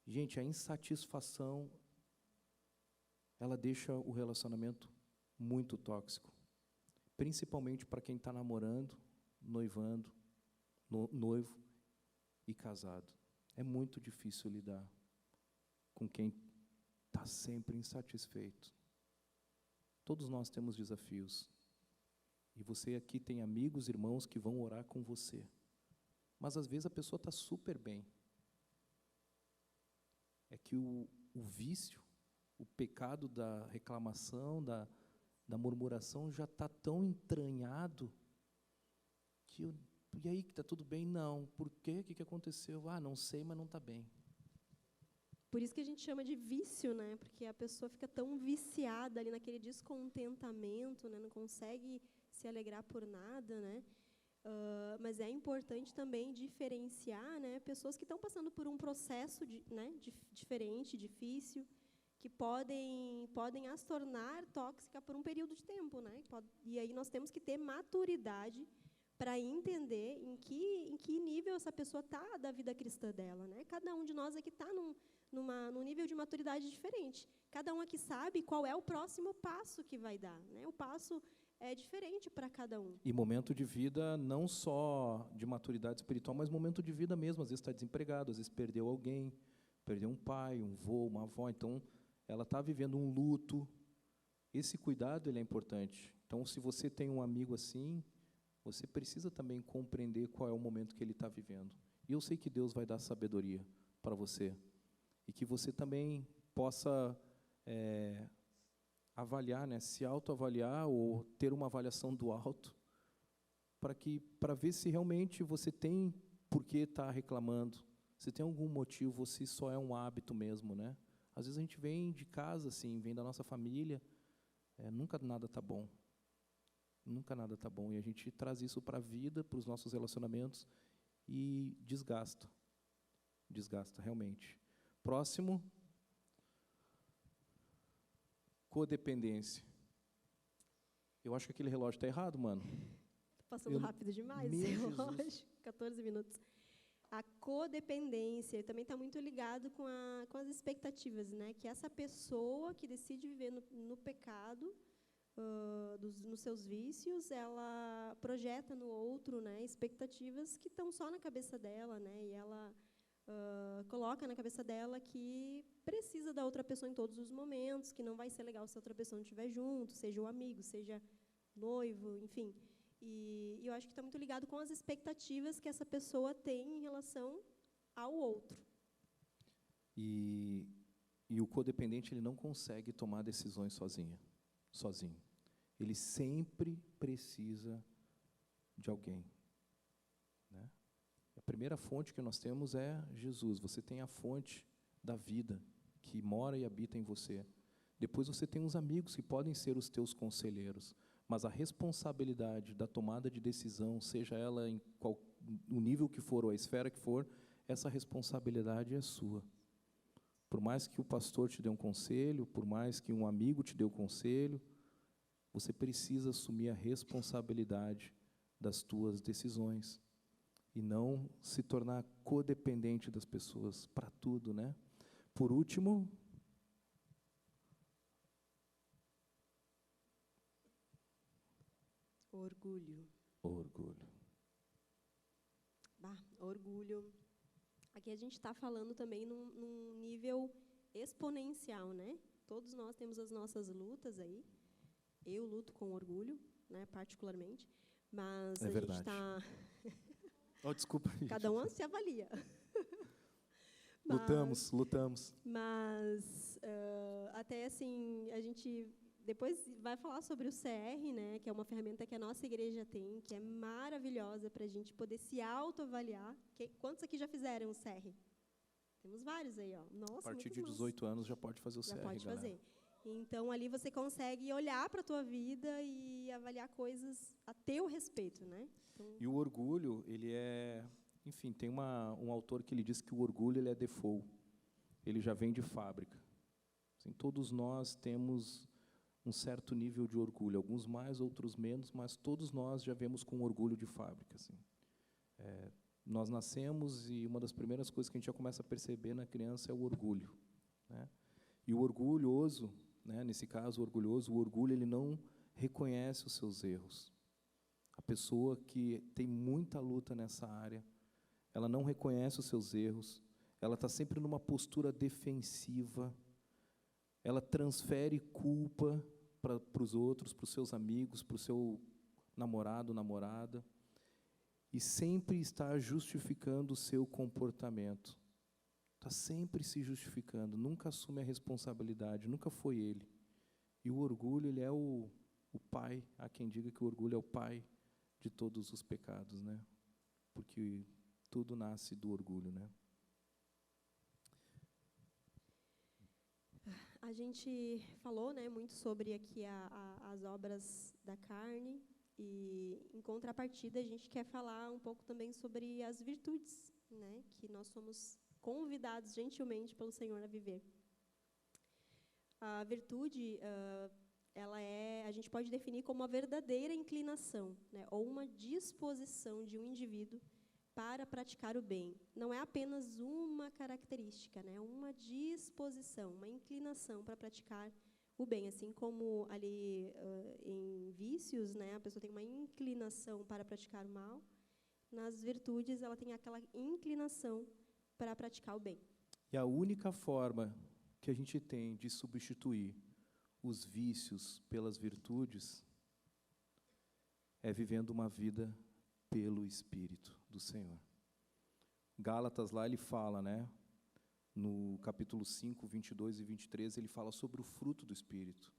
Gente, a insatisfação, ela deixa o relacionamento muito tóxico. Principalmente para quem está namorando, noivando, noivo e casado. É muito difícil lidar com quem está sempre insatisfeito. Todos nós temos desafios. E você aqui tem amigos, irmãos que vão orar com você. Mas às vezes a pessoa está super bem. É que o vício, o pecado da reclamação, da murmuração já está tão entranhado que e aí, que está tudo bem? Não. Por quê? O que aconteceu? Ah, não sei, mas não está bem. Por isso que a gente chama de vício, né? Porque a pessoa fica tão viciada ali naquele descontentamento, né? Não consegue se alegrar por nada, né? Mas é importante também diferenciar, né? Pessoas que estão passando por um processo diferente, difícil, que podem as tornar tóxica por um período de tempo, né? E aí nós temos que ter maturidade para entender em que nível essa pessoa está da vida cristã dela, né? Cada um de nós aqui está num nível de maturidade diferente. Cada um aqui sabe qual é o próximo passo que vai dar, né? O passo é diferente para cada um. E momento de vida não só de maturidade espiritual, mas momento de vida mesmo. Às vezes está desempregado, às vezes perdeu alguém, perdeu um pai, um avô, uma avó. Então, ela está vivendo um luto. Esse cuidado ele é importante. Então, se você tem um amigo assim, você precisa também compreender qual é o momento que ele está vivendo. E eu sei que Deus vai dar sabedoria para você. E que você também possa avaliar, né, se autoavaliar ou ter uma avaliação do alto, para ver se realmente você tem por que estar reclamando, se tem algum motivo, ou se só é um hábito mesmo, né? Às vezes a gente vem de casa, assim, vem da nossa família, nunca nada está bom. Nunca nada está bom. E a gente traz isso para a vida, para os nossos relacionamentos, e desgasta. Desgasta, realmente. Próximo. Codependência. Eu acho que aquele relógio está errado, mano. Está passando rápido demais esse relógio. 14 minutos. A codependência também está muito ligado com as expectativas, né? Que essa pessoa que decide viver no pecado, nos seus vícios, ela projeta no outro, né, expectativas que estão só na cabeça dela, né? E ela coloca na cabeça dela que precisa da outra pessoa em todos os momentos, que não vai ser legal se a outra pessoa não estiver junto, seja o amigo, seja noivo, enfim. E eu acho que está muito ligado com as expectativas que essa pessoa tem em relação ao outro. E o codependente ele não consegue tomar decisões sozinho. Ele sempre precisa de alguém. Né? A primeira fonte que nós temos é Jesus. Você tem a fonte da vida que mora e habita em você. Depois você tem os amigos que podem ser os teus conselheiros. Mas a responsabilidade da tomada de decisão, seja ela em o nível que for ou a esfera que for, essa responsabilidade é sua. Por mais que o pastor te dê um conselho, por mais que um amigo te dê um conselho, você precisa assumir a responsabilidade das tuas decisões e não se tornar codependente das pessoas para tudo, né? Por último, orgulho. Orgulho. Aqui a gente está falando também num nível exponencial, né? Todos nós temos as nossas lutas aí. Eu luto com orgulho, né, particularmente, mas a gente está... Oh, desculpa. Cada um se avalia. Lutamos. Mas, até assim, a gente depois vai falar sobre o CR, né, que é uma ferramenta que a nossa igreja tem, que é maravilhosa para a gente poder se autoavaliar. Quantos aqui já fizeram o CR? Temos vários aí, ó. Nossa, a partir de muitos 18 anos já pode fazer o já CR, pode galera. fazer. Então, ali você consegue olhar para a tua vida e avaliar coisas a teu respeito, né? Então, E o orgulho, ele é... Enfim, tem um autor que ele diz que o orgulho ele é default. Ele já vem de fábrica. Assim, todos nós temos um certo nível de orgulho, alguns mais, outros menos, mas todos nós já vemos com orgulho de fábrica. Assim. Nós nascemos e uma das primeiras coisas que a gente já começa a perceber na criança é o orgulho. Né? E o orgulhoso, né, nesse caso, o orgulho ele não reconhece os seus erros. A pessoa que tem muita luta nessa área, ela não reconhece os seus erros, ela está sempre numa postura defensiva, ela transfere culpa para os outros, para os seus amigos, para o seu namorado, namorada, e sempre está justificando o seu comportamento. Está sempre se justificando, nunca assume a responsabilidade, nunca foi ele. E o orgulho, ele é o pai, há quem diga que o orgulho é o pai de todos os pecados, né? Porque tudo nasce do orgulho, né? a gente falou, né, muito sobre aqui as obras da carne e, em contrapartida, a gente quer falar um pouco também sobre as virtudes, né, que nós somos convidados gentilmente pelo Senhor a viver. A virtude, a gente pode definir como uma verdadeira inclinação, né, ou uma disposição de um indivíduo para praticar o bem. Não é apenas uma característica, né, uma disposição, uma inclinação para praticar o bem. Assim como ali em vícios, né, a pessoa tem uma inclinação para praticar o mal, nas virtudes ela tem aquela inclinação para praticar o bem. E a única forma que a gente tem de substituir os vícios pelas virtudes é vivendo uma vida pelo Espírito do Senhor. Gálatas lá ele fala, né, no capítulo 5, 22 e 23, ele fala sobre o fruto do Espírito.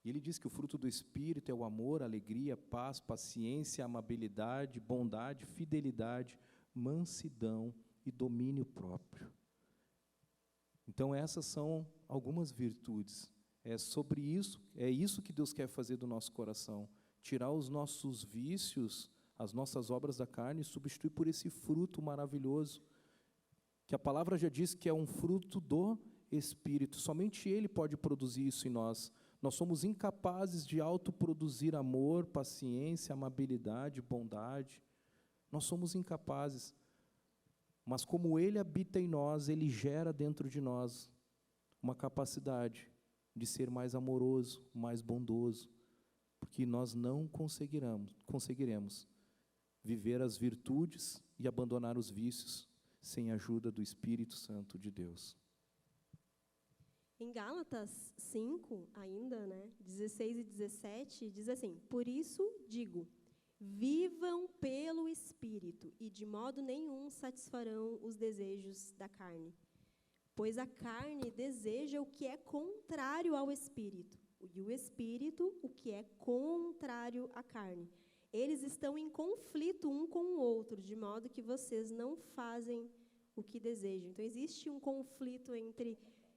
E ele diz que o fruto do Espírito é o amor, a alegria, a paz, paciência, amabilidade, bondade, fidelidade, mansidão e domínio próprio. Então essas são algumas virtudes. É sobre isso, é isso que Deus quer fazer do nosso coração, tirar os nossos vícios, as nossas obras da carne, e substituir por esse fruto maravilhoso, que a palavra já diz que é um fruto do Espírito. Somente Ele pode produzir isso em nós. Nós somos incapazes de autoproduzir amor, paciência, amabilidade, bondade. Nós somos incapazes. Mas como Ele habita em nós, Ele gera dentro de nós uma capacidade de ser mais amoroso, mais bondoso, porque nós não conseguiremos viver as virtudes e abandonar os vícios sem a ajuda do Espírito Santo de Deus. Em Gálatas 5, ainda, né, 16 e 17, diz assim: por isso digo, vivam pelo Espírito, e de modo nenhum satisfarão os desejos da carne. Pois a carne deseja o que é contrário ao Espírito, e o Espírito o que é contrário à carne. Eles estão em conflito um com o outro, de modo que vocês não fazem o que desejam. Então, existe um conflito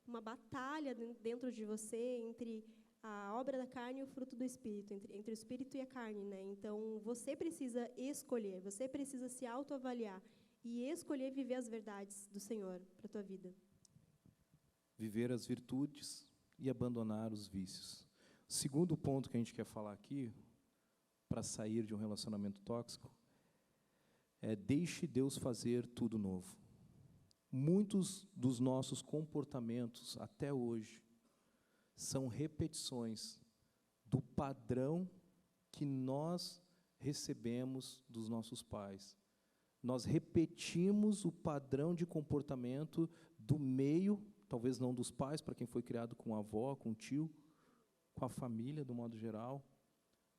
uma batalha dentro de você, entre a obra da carne e o fruto do Espírito, entre o Espírito e a carne, né? Então, você precisa escolher, você precisa se autoavaliar e escolher viver as verdades do Senhor para a tua vida. Viver as virtudes e abandonar os vícios. O segundo ponto que a gente quer falar aqui, para sair de um relacionamento tóxico, é deixe Deus fazer tudo novo. Muitos dos nossos comportamentos, até hoje, são repetições do padrão que nós recebemos dos nossos pais. Nós repetimos o padrão de comportamento do meio, talvez não dos pais, para quem foi criado com a avó, com o tio, com a família, do modo geral.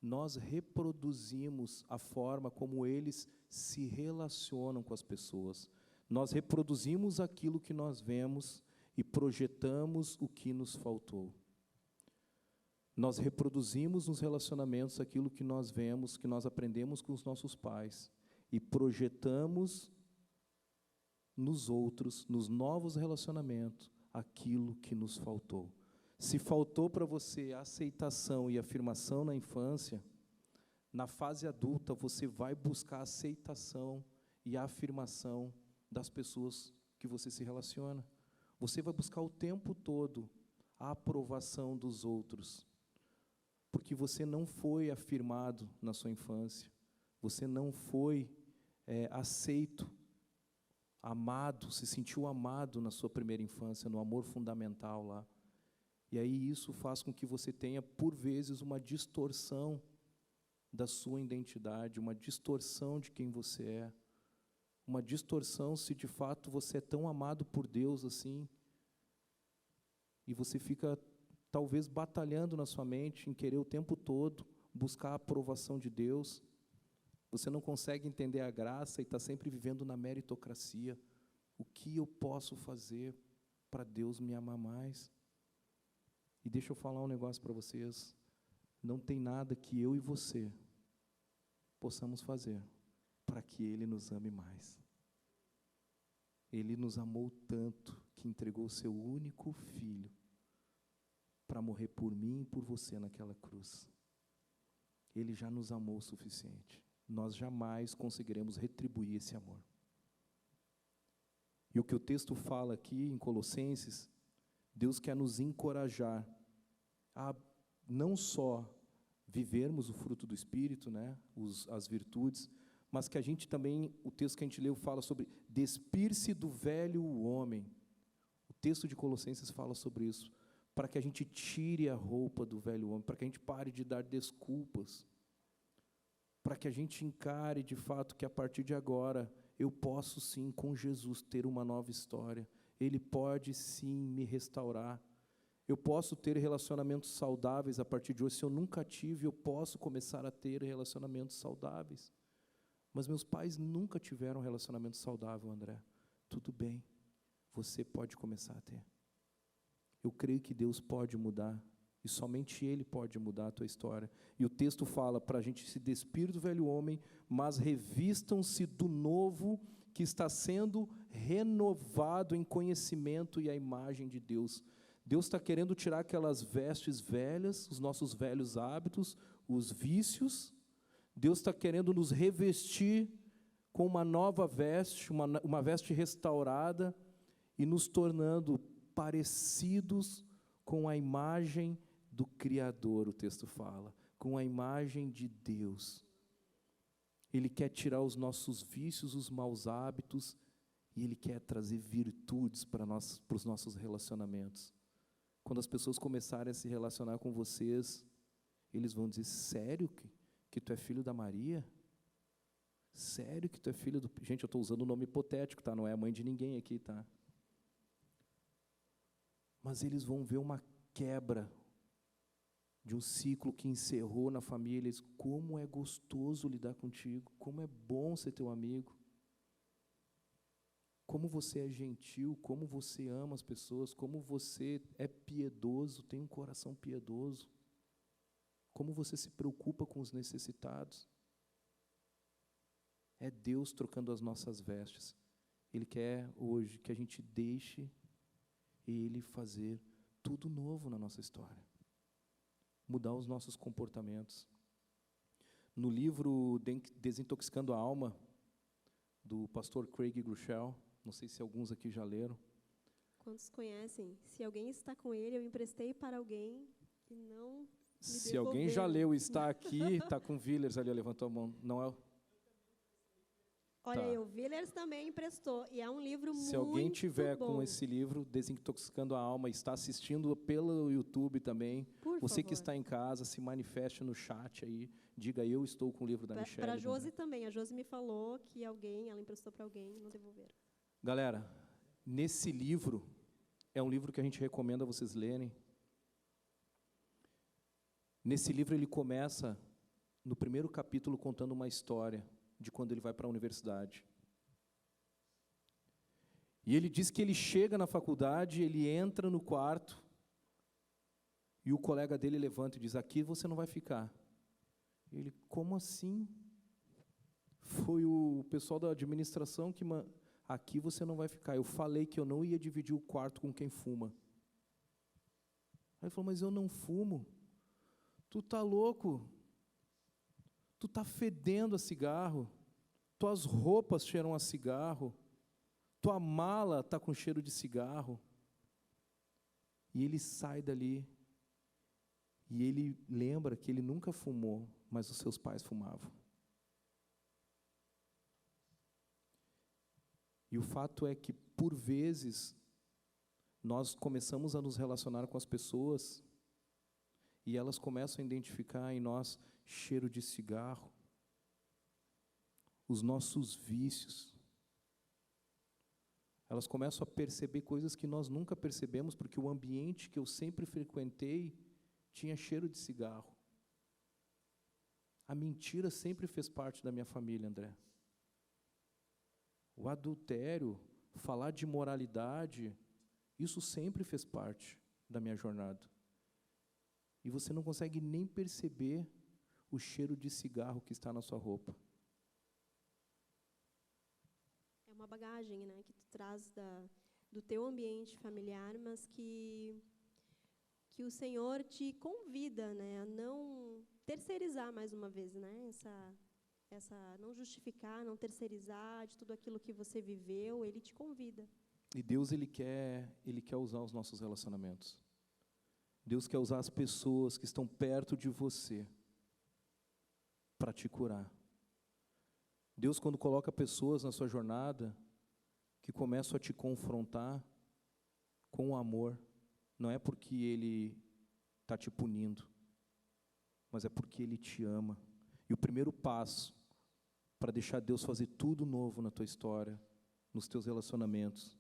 Nós reproduzimos a forma como eles se relacionam com as pessoas. Nós reproduzimos aquilo que nós vemos e projetamos o que nos faltou. Nós reproduzimos nos relacionamentos aquilo que nós vemos, que nós aprendemos com os nossos pais, e projetamos nos outros, nos novos relacionamentos, aquilo que nos faltou. Se faltou para você a aceitação e afirmação na infância, na fase adulta você vai buscar a aceitação e a afirmação das pessoas que você se relaciona. Você vai buscar o tempo todo a aprovação dos outros, porque você não foi afirmado na sua infância, você não foi aceito, amado, se sentiu amado na sua primeira infância, no amor fundamental lá. E aí isso faz com que você tenha, por vezes, uma distorção da sua identidade, uma distorção de quem você é, uma distorção se de fato você é tão amado por Deus assim, e você fica talvez batalhando na sua mente em querer o tempo todo buscar a aprovação de Deus. Você não consegue entender a graça e está sempre vivendo na meritocracia. O que eu posso fazer para Deus me amar mais? E deixa eu falar um negócio para vocês. Não tem nada que eu e você possamos fazer para que Ele nos ame mais. Ele nos amou tanto que entregou o seu único filho para morrer por mim e por você naquela cruz. Ele já nos amou o suficiente. Nós jamais conseguiremos retribuir esse amor. E o que o texto fala aqui em Colossenses, Deus quer nos encorajar a não só vivermos o fruto do Espírito, né, as virtudes, mas que a gente também, o texto que a gente leu fala sobre despir-se do velho homem. O texto de Colossenses fala sobre isso, para que a gente tire a roupa do velho homem, para que a gente pare de dar desculpas, para que a gente encare de fato que a partir de agora eu posso sim, com Jesus, ter uma nova história. Ele pode sim me restaurar. Eu posso ter relacionamentos saudáveis a partir de hoje. Se eu nunca tive, eu posso começar a ter relacionamentos saudáveis. Mas meus pais nunca tiveram um relacionamento saudável, André. Tudo bem, você pode começar a ter. Eu creio que Deus pode mudar, e somente Ele pode mudar a tua história. E o texto fala para a gente se despir do velho homem, mas revistam-se do novo que está sendo renovado em conhecimento e a imagem de Deus. Deus está querendo tirar aquelas vestes velhas, os nossos velhos hábitos, os vícios. Deus está querendo nos revestir com uma nova veste, uma veste restaurada, e nos tornando parecidos com a imagem do Criador, o texto fala, com a imagem de Deus. Ele quer tirar os nossos vícios, os maus hábitos, e Ele quer trazer virtudes para os nossos relacionamentos. Quando as pessoas começarem a se relacionar com vocês, eles vão dizer, sério que tu é filho da Maria? Sério que tu é filho do... Gente, eu estou usando um nome hipotético, tá? Não é a mãe de ninguém aqui, tá? Mas eles vão ver uma quebra de um ciclo que encerrou na família. Eles, como é gostoso lidar contigo, como é bom ser teu amigo, como você é gentil, como você ama as pessoas, como você é piedoso, tem um coração piedoso, como você se preocupa com os necessitados. É Deus trocando as nossas vestes. Ele quer hoje que a gente deixe Ele fazer tudo novo na nossa história, mudar os nossos comportamentos. No livro Desintoxicando a Alma, do pastor Craig Groeschel, não sei se alguns aqui já leram. Quantos conhecem? Se alguém está com ele, eu emprestei para alguém e não me Se alguém já leu e está aqui, está com o Villers ali, levantou a mão. Não é? Olha Tá. aí, o Villers também emprestou, e é um livro muito bom. Se alguém tiver com esse livro, Desintoxicando a Alma, está assistindo pelo YouTube também, Por você favor. que está em casa, se manifeste no chat aí, diga, eu estou com o livro da Michelle. Para a Josi também, a Josi me falou que ela emprestou para alguém e não devolveram. Galera, nesse livro, é um livro que a gente recomenda vocês lerem. Nesse livro ele começa, no primeiro capítulo, contando uma história de quando ele vai para a universidade. E ele diz que ele chega na faculdade, ele entra no quarto, e o colega dele levanta e diz: aqui você não vai ficar. Ele: como assim? Foi o pessoal da administração que... Aqui você não vai ficar. Eu falei que eu não ia dividir o quarto com quem fuma. Aí ele falou: mas eu não fumo. Tu tá louco? Tu tá fedendo a cigarro. Tuas roupas cheiram a cigarro. Tua mala tá com cheiro de cigarro. E ele sai dali. E ele lembra que ele nunca fumou, mas os seus pais fumavam. E o fato é que, por vezes, nós começamos a nos relacionar com as pessoas e elas começam a identificar em nós cheiro de cigarro, os nossos vícios. Elas começam a perceber coisas que nós nunca percebemos, porque o ambiente que eu sempre frequentei tinha cheiro de cigarro. A mentira sempre fez parte da minha família, André. O adultério, falar de moralidade, isso sempre fez parte da minha jornada. E você não consegue nem perceber o cheiro de cigarro que está na sua roupa. É uma bagagem, né, que tu traz do teu ambiente familiar, mas que o Senhor te convida, né, a não terceirizar mais uma vez, né, essa não justificar, não terceirizar de tudo aquilo que você viveu. Ele te convida. E Deus, Ele quer usar os nossos relacionamentos. Deus quer usar as pessoas que estão perto de você para te curar. Deus, quando coloca pessoas na sua jornada que começam a te confrontar com o amor, não é porque Ele está te punindo, mas é porque Ele te ama. E o primeiro passo para deixar Deus fazer tudo novo na tua história, nos teus relacionamentos,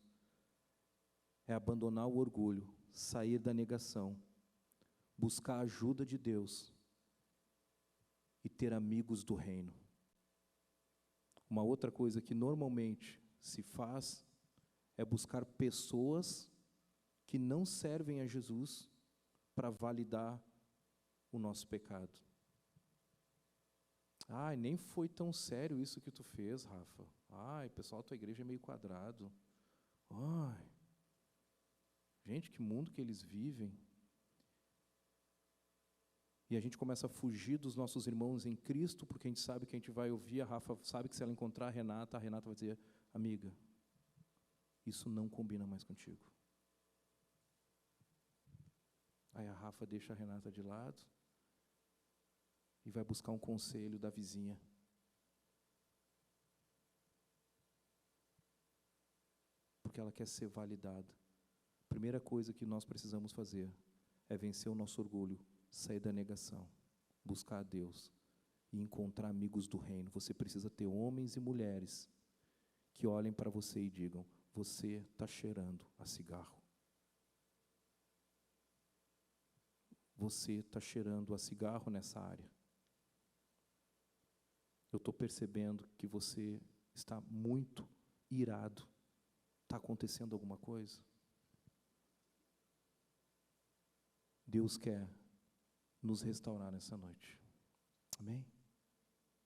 é abandonar o orgulho, sair da negação, buscar a ajuda de Deus e ter amigos do reino. Uma outra coisa que normalmente se faz é buscar pessoas que não servem a Jesus para validar o nosso pecado. Ai, nem foi tão sério isso que tu fez, Rafa. Ai, pessoal, tua igreja é meio quadrado. Ai, gente, que mundo que eles vivem. E a gente começa a fugir dos nossos irmãos em Cristo, porque a gente sabe que a gente vai ouvir. A Rafa sabe que se ela encontrar a Renata vai dizer: amiga, isso não combina mais contigo. Aí a Rafa deixa a Renata de lado e vai buscar um conselho da vizinha. Porque ela quer ser validada. A primeira coisa que nós precisamos fazer é vencer o nosso orgulho, sair da negação, buscar a Deus e encontrar amigos do reino. Você precisa ter homens e mulheres que olhem para você e digam: você está cheirando a cigarro. Você está cheirando a cigarro nessa área. Eu estou percebendo que você está muito irado. Está acontecendo alguma coisa? Deus quer nos restaurar nessa noite. Amém?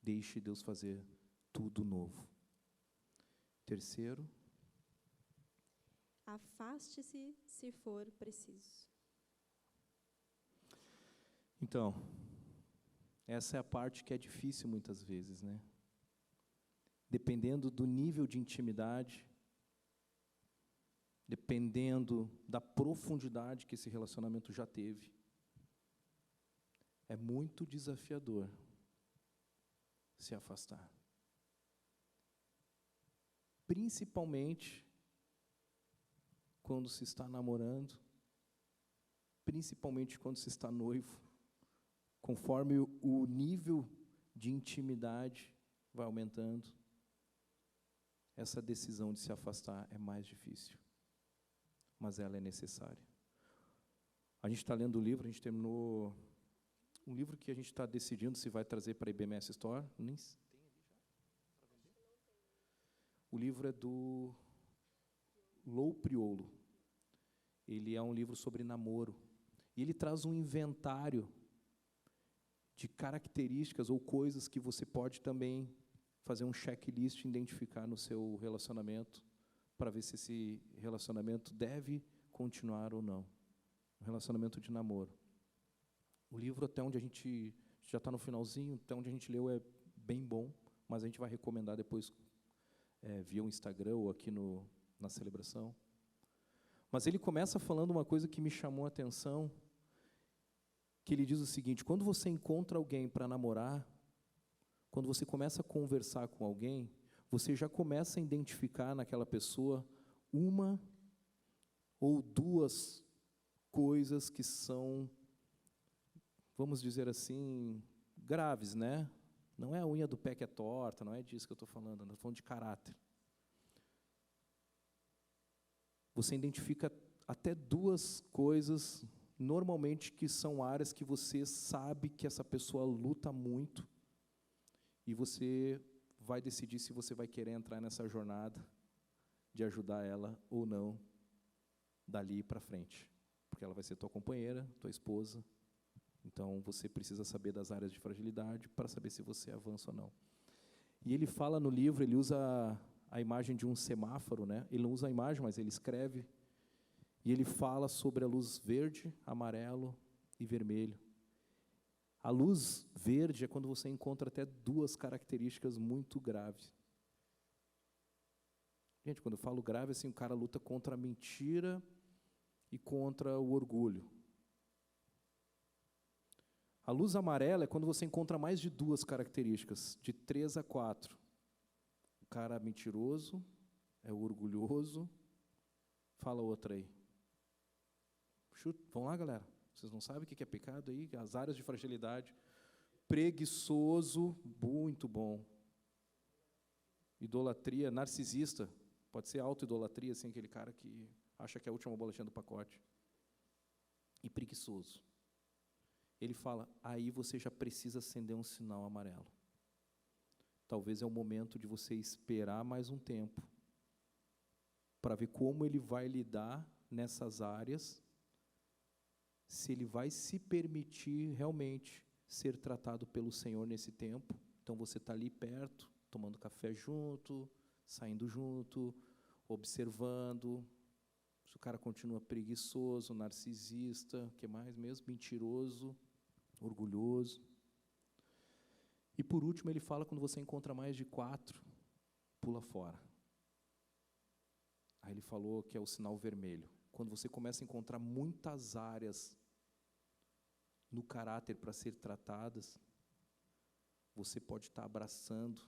Deixe Deus fazer tudo novo. Terceiro, afaste-se se for preciso. Então, essa é a parte que é difícil muitas vezes, né? Dependendo do nível de intimidade, dependendo da profundidade que esse relacionamento já teve, é muito desafiador se afastar. Principalmente quando se está namorando, principalmente quando se está noivo. Conforme o nível de intimidade vai aumentando, essa decisão de se afastar é mais difícil, mas ela é necessária. A gente está lendo o livro, a gente terminou um livro que a gente está decidindo se vai trazer para a IBMS Store. Nem tem ali já para vender. O livro é do Lou Priolo. Ele é um livro sobre namoro. E ele traz um inventário de características ou coisas que você pode também fazer um checklist e identificar no seu relacionamento para ver se esse relacionamento deve continuar ou não. Um relacionamento de namoro. O livro, até onde a gente já está no finalzinho, até onde a gente leu, é bem bom, mas a gente vai recomendar depois via o Instagram ou aqui na celebração. Mas ele começa falando uma coisa que me chamou a atenção, que ele diz o seguinte: quando você encontra alguém para namorar, quando você começa a conversar com alguém, você já começa a identificar naquela pessoa uma ou duas coisas que são, vamos dizer assim, graves, né? Não é a unha do pé que é torta, não é disso que eu estou falando, eu estou falando de caráter. Você identifica até duas coisas, normalmente, que são áreas que você sabe que essa pessoa luta muito, e você vai decidir se você vai querer entrar nessa jornada de ajudar ela ou não, dali para frente. Porque ela vai ser tua companheira, tua esposa. Então, você precisa saber das áreas de fragilidade para saber se você avança ou não. E ele fala no livro, ele usa a imagem de um semáforo, né? Ele não usa a imagem, mas ele escreve. E ele fala sobre a luz verde, amarelo e vermelho. A luz verde é quando você encontra até duas características muito graves. Gente, quando eu falo grave, assim, o cara luta contra a mentira e contra o orgulho. A luz amarela é quando você encontra mais de duas características, de 3 a 4. O cara é mentiroso, é orgulhoso. Fala outra aí. Chuta, vamos lá, galera. Vocês não sabem o que é pecado aí? As áreas de fragilidade. Preguiçoso, muito bom. Idolatria, narcisista. Pode ser auto-idolatria, assim, aquele cara que acha que é a última bolachinha do pacote. E preguiçoso. Ele fala, aí você já precisa acender um sinal amarelo. Talvez é o momento de você esperar mais um tempo para ver como ele vai lidar nessas áreas, se ele vai se permitir realmente ser tratado pelo Senhor nesse tempo. Então você está ali perto, tomando café junto, saindo junto, observando. Se o cara continua preguiçoso, narcisista, o que mais mesmo? Mentiroso, orgulhoso. E por último ele fala, quando você encontra mais de 4, pula fora. Aí ele falou que é o sinal vermelho. Quando você começa a encontrar muitas áreas no caráter para ser tratadas, você pode estar abraçando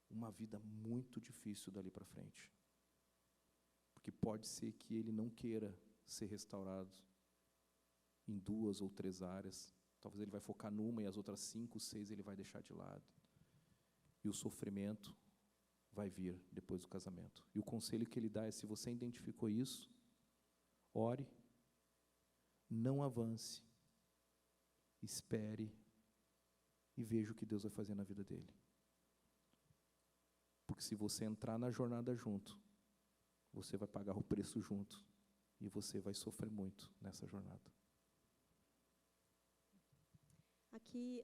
uma vida muito difícil dali para frente. Porque pode ser que ele não queira ser restaurado em 2 ou 3 áreas. Talvez ele vai focar numa e as outras 5, 6 ele vai deixar de lado. E o sofrimento vai vir depois do casamento. E o conselho que ele dá é, se você identificou isso, ore, não avance, espere e veja o que Deus vai fazer na vida dele. Porque se você entrar na jornada junto, você vai pagar o preço junto e você vai sofrer muito nessa jornada.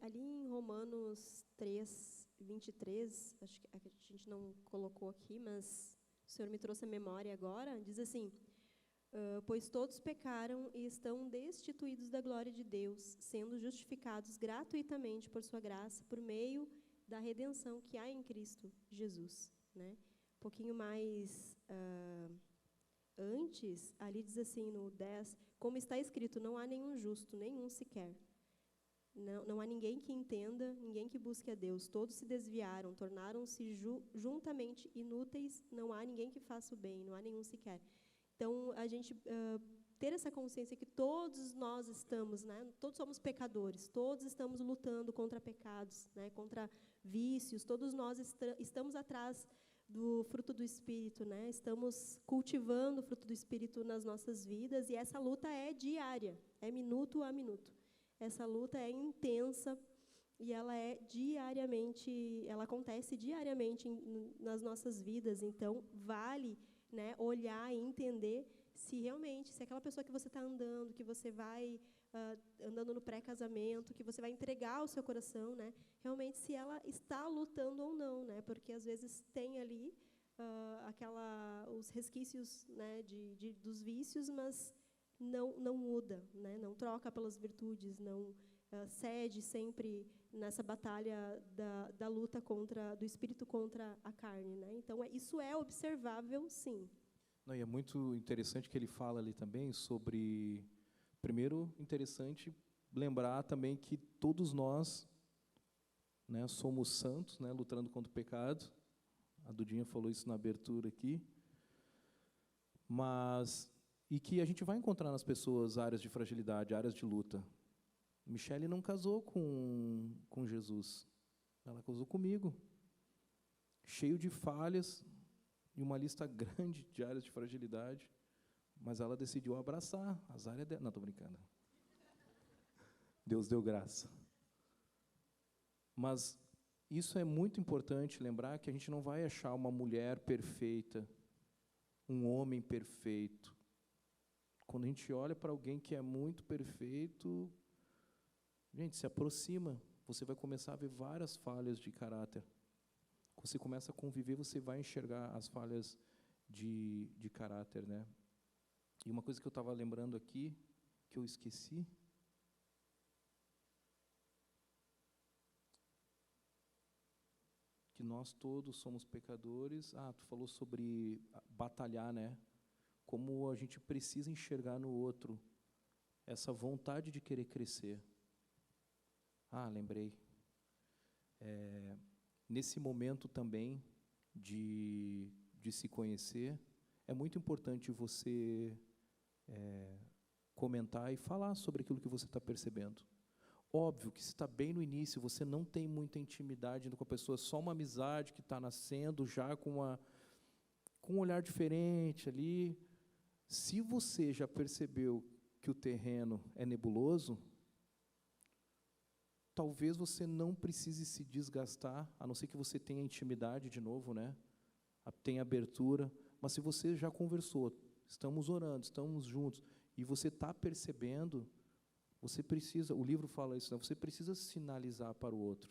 Ali em Romanos 3, 23, acho que a gente não colocou aqui, mas o Senhor me trouxe a memória agora, diz assim, pois todos pecaram e estão destituídos da glória de Deus, sendo justificados gratuitamente por sua graça, por meio da redenção que há em Cristo Jesus. Né? Um pouquinho mais antes, ali diz assim no 10, como está escrito, não há nenhum justo, nenhum sequer. Não há ninguém que entenda, ninguém que busque a Deus. Todos se desviaram, tornaram-se juntamente inúteis, não há ninguém que faça o bem, não há nenhum sequer. Então, a gente ter essa consciência que todos nós estamos, né, todos somos pecadores, todos estamos lutando contra pecados, né, contra vícios, todos nós estamos atrás do fruto do Espírito, né, estamos cultivando o fruto do Espírito nas nossas vidas, e essa luta é diária, é minuto a minuto. Essa luta é intensa e ela acontece diariamente nas nossas vidas. Então, vale né, olhar e entender se realmente, se aquela pessoa que você está andando, que você vai andando no pré-casamento, que você vai entregar o seu coração, né, realmente se ela está lutando ou não, né, porque às vezes tem ali os resquícios, né, dos vícios, mas não muda, né, não troca pelas virtudes, não cede sempre nessa batalha da luta do espírito contra a carne, né? Então isso é observável, sim. Não, e é muito interessante que ele fala ali também sobre, primeiro, interessante lembrar também que todos nós, né, somos santos, né, lutando contra o pecado. A Dudinha falou isso na abertura aqui. E que a gente vai encontrar nas pessoas áreas de fragilidade, áreas de luta. Michele não casou com Jesus. Ela casou comigo. Cheio de falhas e uma lista grande de áreas de fragilidade. Mas ela decidiu abraçar as áreas dela. Não, estou brincando. Deus deu graça. Mas isso é muito importante lembrar, que a gente não vai achar uma mulher perfeita, um homem perfeito. Quando a gente olha para alguém que é muito perfeito, gente, se aproxima, você vai começar a ver várias falhas de caráter. Quando você começa a conviver, você vai enxergar as falhas de caráter, né? E uma coisa que eu estava lembrando aqui, que eu esqueci, que nós todos somos pecadores. Tu falou sobre batalhar, né? Como a gente precisa enxergar no outro essa vontade de querer crescer. Lembrei. Nesse momento também de se conhecer, é muito importante você comentar e falar sobre aquilo que você está percebendo. Óbvio que se está bem no início, você não tem muita intimidade com a pessoa, só uma amizade que está nascendo já com um olhar diferente ali. Se você já percebeu que o terreno é nebuloso, talvez você não precise se desgastar, a não ser que você tenha intimidade de novo, né? Tenha abertura. Mas se você já conversou, estamos orando, estamos juntos, e você está percebendo, você precisa, o livro fala isso, né? Você precisa sinalizar para o outro.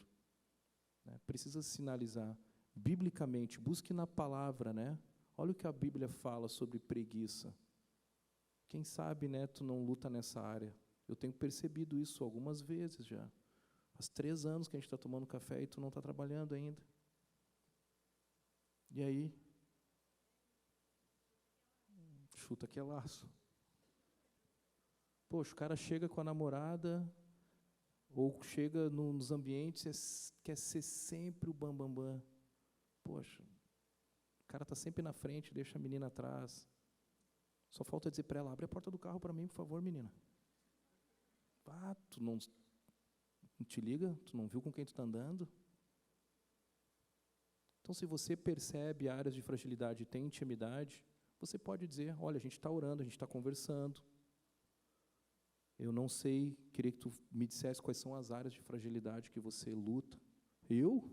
Né? Precisa sinalizar. Biblicamente, busque na palavra, né? Olha o que a Bíblia fala sobre preguiça. Quem sabe, né, tu não luta nessa área. Eu tenho percebido isso algumas vezes já. Faz 3 anos que a gente está tomando café e tu não está trabalhando ainda. E aí? Chuta que é laço. Poxa, o cara chega com a namorada, ou chega nos ambientes, quer ser sempre o bambambam. Poxa, o cara está sempre na frente, deixa a menina atrás. Só falta dizer para ela, abre a porta do carro para mim, por favor, menina. Tu não te liga? Tu não viu com quem tu está andando? Então, se você percebe áreas de fragilidade e tem intimidade, você pode dizer, olha, a gente está orando, a gente está conversando. Eu não sei, queria que tu me dissesse quais são as áreas de fragilidade que você luta. Eu?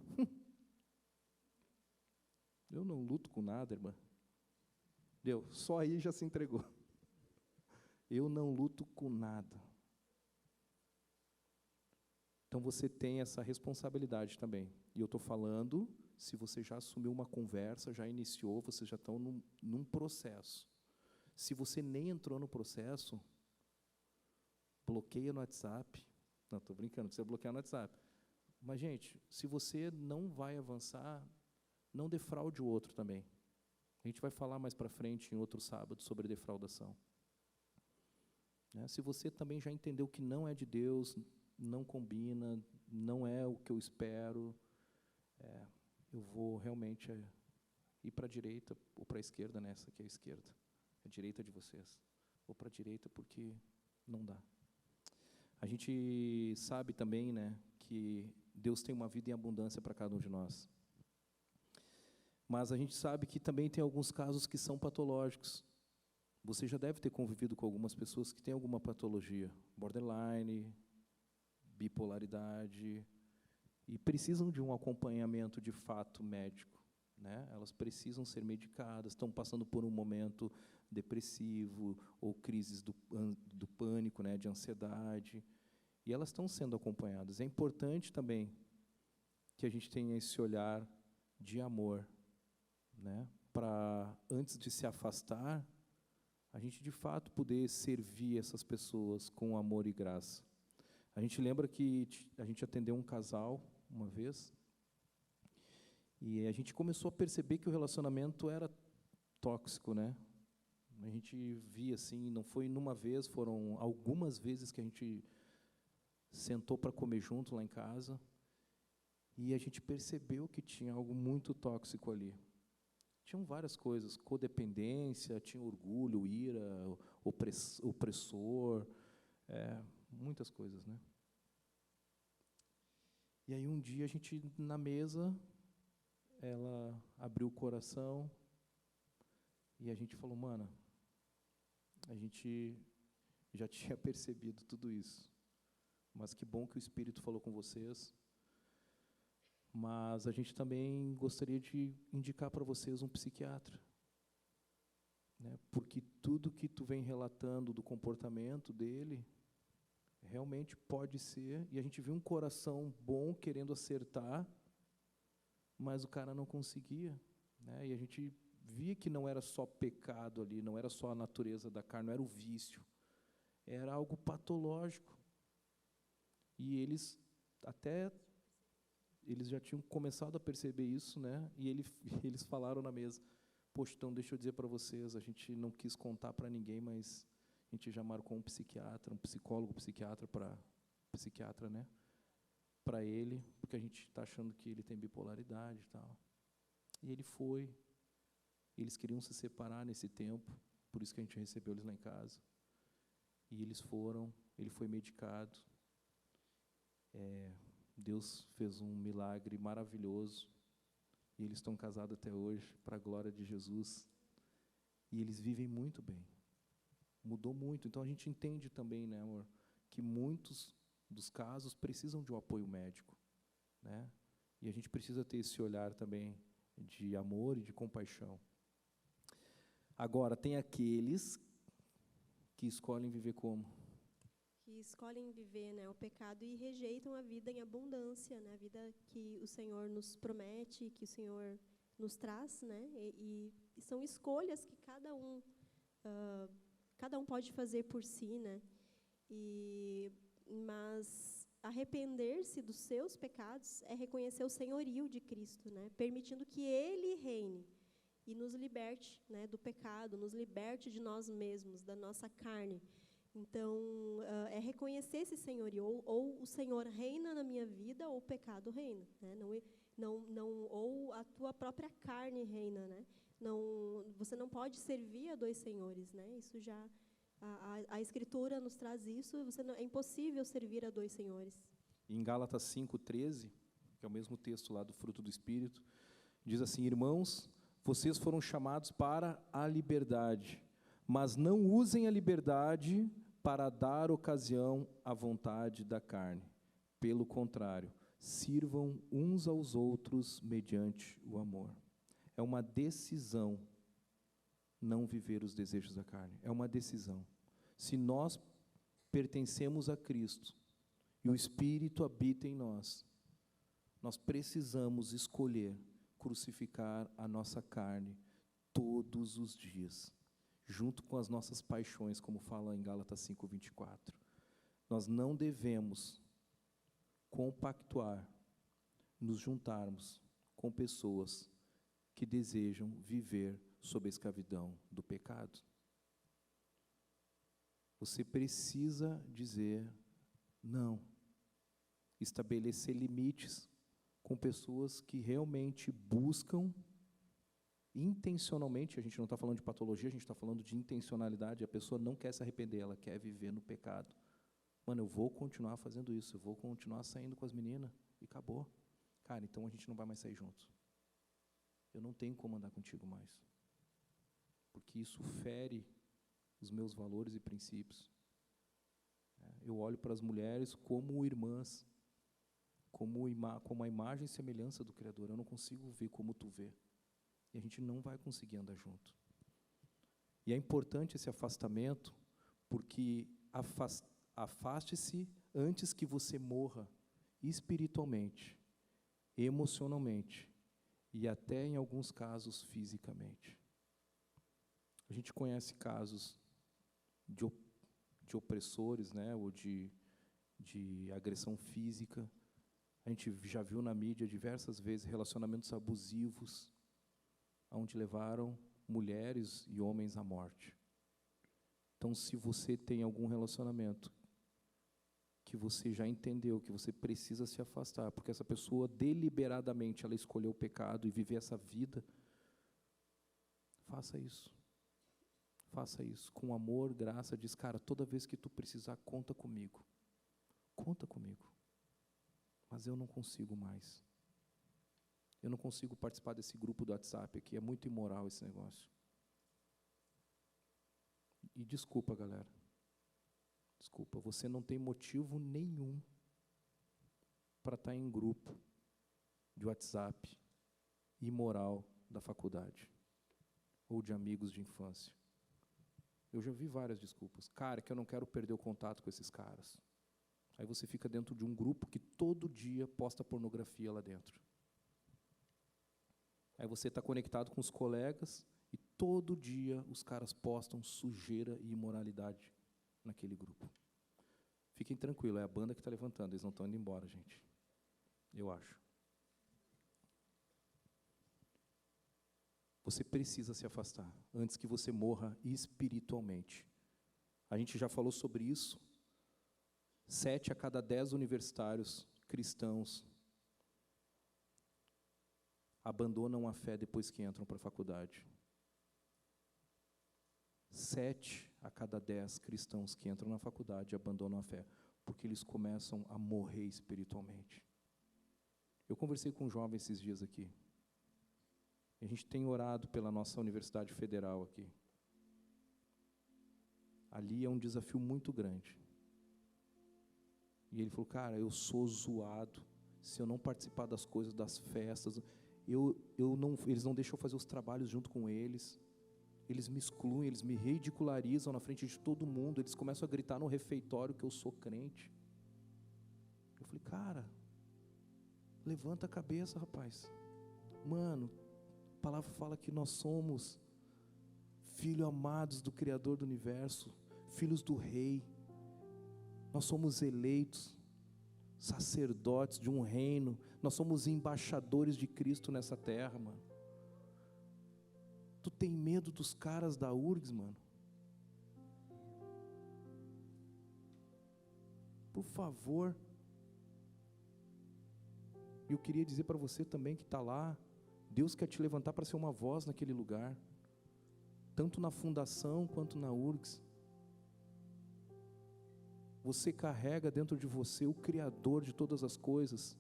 Eu não luto com nada, irmã. Deu, só aí já se entregou. Eu não luto com nada. Então você tem essa responsabilidade também. E eu estou falando, se você já assumiu uma conversa, já iniciou, vocês já estão num processo. Se você nem entrou no processo, bloqueia no WhatsApp. Não, estou brincando, não precisa bloquear no WhatsApp. Mas, gente, se você não vai avançar, não defraude o outro também. A gente vai falar mais para frente, em outro sábado, sobre defraudação. Se você também já entendeu que não é de Deus, não combina, não é o que eu espero, eu vou realmente ir para a direita ou para a esquerda, nessa aqui é a esquerda, a direita de vocês. Ou para a direita porque não dá. A gente sabe também, né, que Deus tem uma vida em abundância para cada um de nós. Mas a gente sabe que também tem alguns casos que são patológicos. Você já deve ter convivido com algumas pessoas que têm alguma patologia, borderline, bipolaridade, e precisam de um acompanhamento de fato médico. né? Elas precisam ser medicadas, estão passando por um momento depressivo ou crises do pânico, né, de ansiedade, e elas estão sendo acompanhadas. É importante também que a gente tenha esse olhar de amor, né, para, antes de se afastar, a gente, de fato, poder servir essas pessoas com amor e graça. A gente lembra que a gente atendeu um casal uma vez, e a gente começou a perceber que o relacionamento era tóxico, né? A gente via assim, não foi numa vez, foram algumas vezes que a gente sentou para comer junto lá em casa, e a gente percebeu que tinha algo muito tóxico ali. Tinham várias coisas, codependência, tinha orgulho, ira, opressor, muitas coisas, né? E aí um dia a gente, na mesa, ela abriu o coração e a gente falou, mana, a gente já tinha percebido tudo isso, mas que bom que o Espírito falou com vocês, mas a gente também gostaria de indicar para vocês um psiquiatra, né? Porque tudo que tu vem relatando do comportamento dele realmente pode ser, e a gente viu um coração bom querendo acertar, mas o cara não conseguia, né? E a gente via que não era só pecado ali, não era só a natureza da carne, não era o vício, era algo patológico. E eles já tinham começado a perceber isso, né? E eles falaram na mesa, poxa, então deixa eu dizer para vocês, a gente não quis contar para ninguém, mas a gente já marcou um psiquiatra, um psicólogo, psiquiatra, né? Para ele, porque a gente está achando que ele tem bipolaridade e tal. E ele foi. Eles queriam se separar nesse tempo, por isso que a gente recebeu eles lá em casa. E eles foram, ele foi medicado. Deus fez um milagre maravilhoso. E eles estão casados até hoje, para a glória de Jesus. E eles vivem muito bem. Mudou muito. Então a gente entende também, né, amor, que muitos dos casos precisam de um apoio médico, né? E a gente precisa ter esse olhar também de amor e de compaixão. Agora, tem aqueles que escolhem viver como? Que escolhem viver, né, o pecado e rejeitam a vida em abundância, né, a vida que o Senhor nos promete, que o Senhor nos traz, né, e são escolhas que cada um pode fazer por si, né, mas arrepender-se dos seus pecados é reconhecer o senhorio de Cristo, né, permitindo que Ele reine e nos liberte, né, do pecado, nos liberte de nós mesmos, da nossa carne. Então, é reconhecer esse senhorio, ou o Senhor reina na minha vida, ou o pecado reina, né? Ou a tua própria carne reina, né? Você não pode servir a dois senhores, né? Isso já a Escritura nos traz isso. É impossível servir a dois senhores. Em Gálatas 5:13, que é o mesmo texto lá do fruto do Espírito, diz assim: irmãos, vocês foram chamados para a liberdade, mas não usem a liberdade para dar ocasião à vontade da carne. Pelo contrário, sirvam uns aos outros mediante o amor. É uma decisão não viver os desejos da carne. É uma decisão. Se nós pertencemos a Cristo e o Espírito habita em nós, nós precisamos escolher crucificar a nossa carne todos os dias, junto com as nossas paixões, como fala em Gálatas 5:24. Nós não devemos compactuar, nos juntarmos com pessoas que desejam viver sob a escravidão do pecado. Você precisa dizer não, estabelecer limites com pessoas que realmente buscam intencionalmente. A gente não está falando de patologia, a gente está falando de intencionalidade. A pessoa não quer se arrepender, ela quer viver no pecado. Mano, eu vou continuar fazendo isso, eu vou continuar saindo com as meninas, e acabou. Cara, então a gente não vai mais sair juntos. Eu não tenho como andar contigo mais, porque isso fere os meus valores e princípios. Eu olho para as mulheres como irmãs, como a imagem e semelhança do Criador. Eu não consigo ver como tu vê. E a gente não vai conseguir andar junto. E é importante esse afastamento, porque afaste-se antes que você morra espiritualmente, emocionalmente e até, em alguns casos, fisicamente. A gente conhece casos de opressores, né, ou de agressão física. A gente já viu na mídia diversas vezes relacionamentos abusivos, onde levaram mulheres e homens à morte. Então, se você tem algum relacionamento que você já entendeu que você precisa se afastar, porque essa pessoa deliberadamente ela escolheu o pecado e viver essa vida, faça isso. Faça isso com amor, graça. Diz, cara, toda vez que tu precisar, conta comigo. Conta comigo. Mas eu não consigo mais. Eu não consigo participar desse grupo do WhatsApp aqui. É muito imoral esse negócio. E desculpa, galera. Desculpa, você não tem motivo nenhum para estar em grupo de WhatsApp imoral da faculdade ou de amigos de infância. Eu já vi várias desculpas. Cara, que eu não quero perder o contato com esses caras. Aí você fica dentro de um grupo que todo dia posta pornografia lá dentro. Aí você está conectado com os colegas e todo dia os caras postam sujeira e imoralidade naquele grupo. Fiquem tranquilos, é a banda que está levantando, eles não estão indo embora, gente. Eu acho. Você precisa se afastar antes que você morra espiritualmente. A gente já falou sobre isso. 7 a cada 10 universitários cristãos abandonam a fé depois que entram para a faculdade. 7 a cada 10 cristãos que entram na faculdade abandonam a fé, porque eles começam a morrer espiritualmente. Eu conversei com um jovem esses dias aqui. A gente tem orado pela nossa Universidade Federal aqui. Ali é um desafio muito grande. E ele falou, cara, eu sou zoado. Se eu não participar das coisas, das festas, eles não deixam eu fazer os trabalhos junto com eles. Eles me excluem, eles me ridicularizam na frente de todo mundo. Eles começam a gritar no refeitório que eu sou crente. Eu falei, cara, levanta a cabeça, rapaz. Mano, a palavra fala que nós somos filhos amados do Criador do Universo, filhos do Rei. Nós somos eleitos, sacerdotes de um reino. Nós somos embaixadores de Cristo nessa terra, mano. Tu tem medo dos caras da URGS, mano? Por favor. E eu queria dizer para você também que está lá, Deus quer te levantar para ser uma voz naquele lugar, tanto na fundação quanto na URGS. Você carrega dentro de você o Criador de todas as coisas.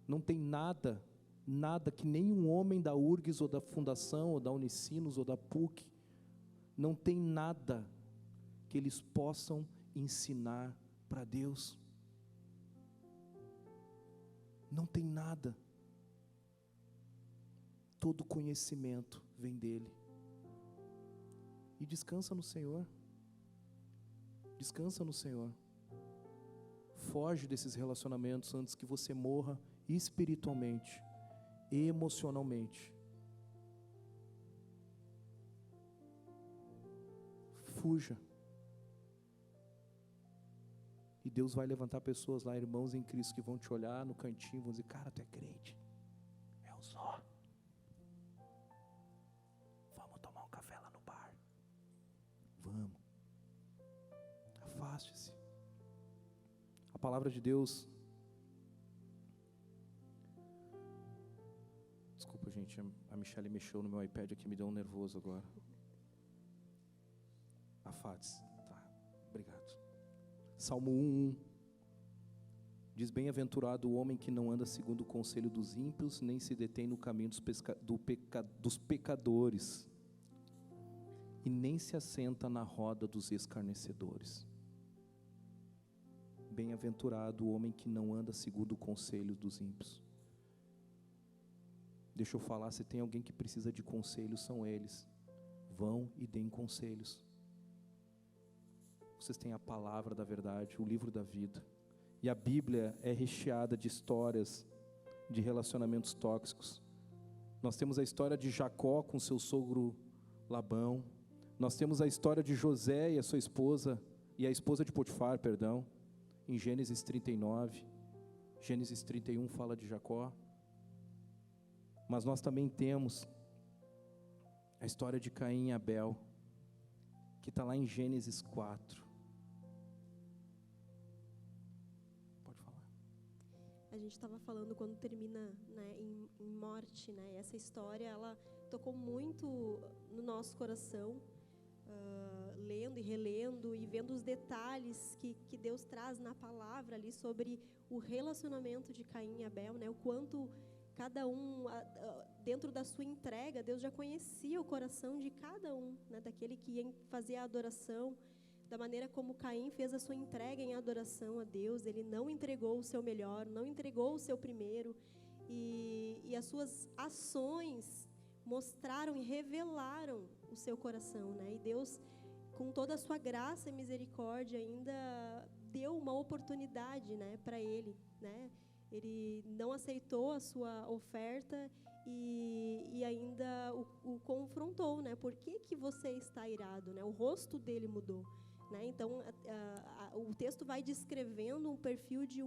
Não tem nada que nenhum homem da URGS, ou da Fundação, ou da Unicinos, ou da PUC, não tem nada que eles possam ensinar para Deus. Não tem nada. Todo conhecimento vem dele. E descansa no Senhor. Descansa no Senhor. Foge desses relacionamentos antes que você morra espiritualmente, emocionalmente. Fuja. E Deus vai levantar pessoas lá, irmãos em Cristo, que vão te olhar no cantinho e vão dizer, cara, tu é crente. Eu sou. Vamos tomar um café lá no bar. Vamos. Afaste-se. A palavra de Deus. Desculpa, gente, a Michelle mexeu no meu iPad aqui, me deu um nervoso agora. Afaste-se. Tá, obrigado. Salmo 1:1 diz, bem-aventurado o homem que não anda segundo o conselho dos ímpios, nem se detém no caminho dos pecadores, e nem se assenta na roda dos escarnecedores. Bem-aventurado o homem que não anda segundo o conselho dos ímpios. Deixa eu falar, se tem alguém que precisa de conselhos, são eles. Vão e deem conselhos. Vocês têm a palavra da verdade, o livro da vida. E a Bíblia é recheada de histórias de relacionamentos tóxicos. Nós temos a história de Jacó com seu sogro Labão. Nós temos a história de José e a sua esposa, e a esposa de Potifar, perdão, em Gênesis 39. Gênesis 31 fala de Jacó. Mas nós também temos a história de Caim e Abel, que está lá em Gênesis 4. Pode falar. A gente estava falando quando termina, né, em morte, né? Essa história, ela tocou muito no nosso coração, lendo e relendo e vendo os detalhes que Deus traz na palavra ali sobre o relacionamento de Caim e Abel, né? O quanto cada um, dentro da sua entrega, Deus já conhecia o coração de cada um, né? Daquele que fazia a adoração, da maneira como Caim fez a sua entrega em adoração a Deus. Ele não entregou o seu melhor, não entregou o seu primeiro, e as suas ações mostraram e revelaram o seu coração, né? E Deus, com toda a sua graça e misericórdia, ainda deu uma oportunidade, né, para ele, né? Ele não aceitou a sua oferta e ainda o confrontou, né? Por que você está irado, né? O rosto dele mudou, né? Então, o texto vai descrevendo um perfil de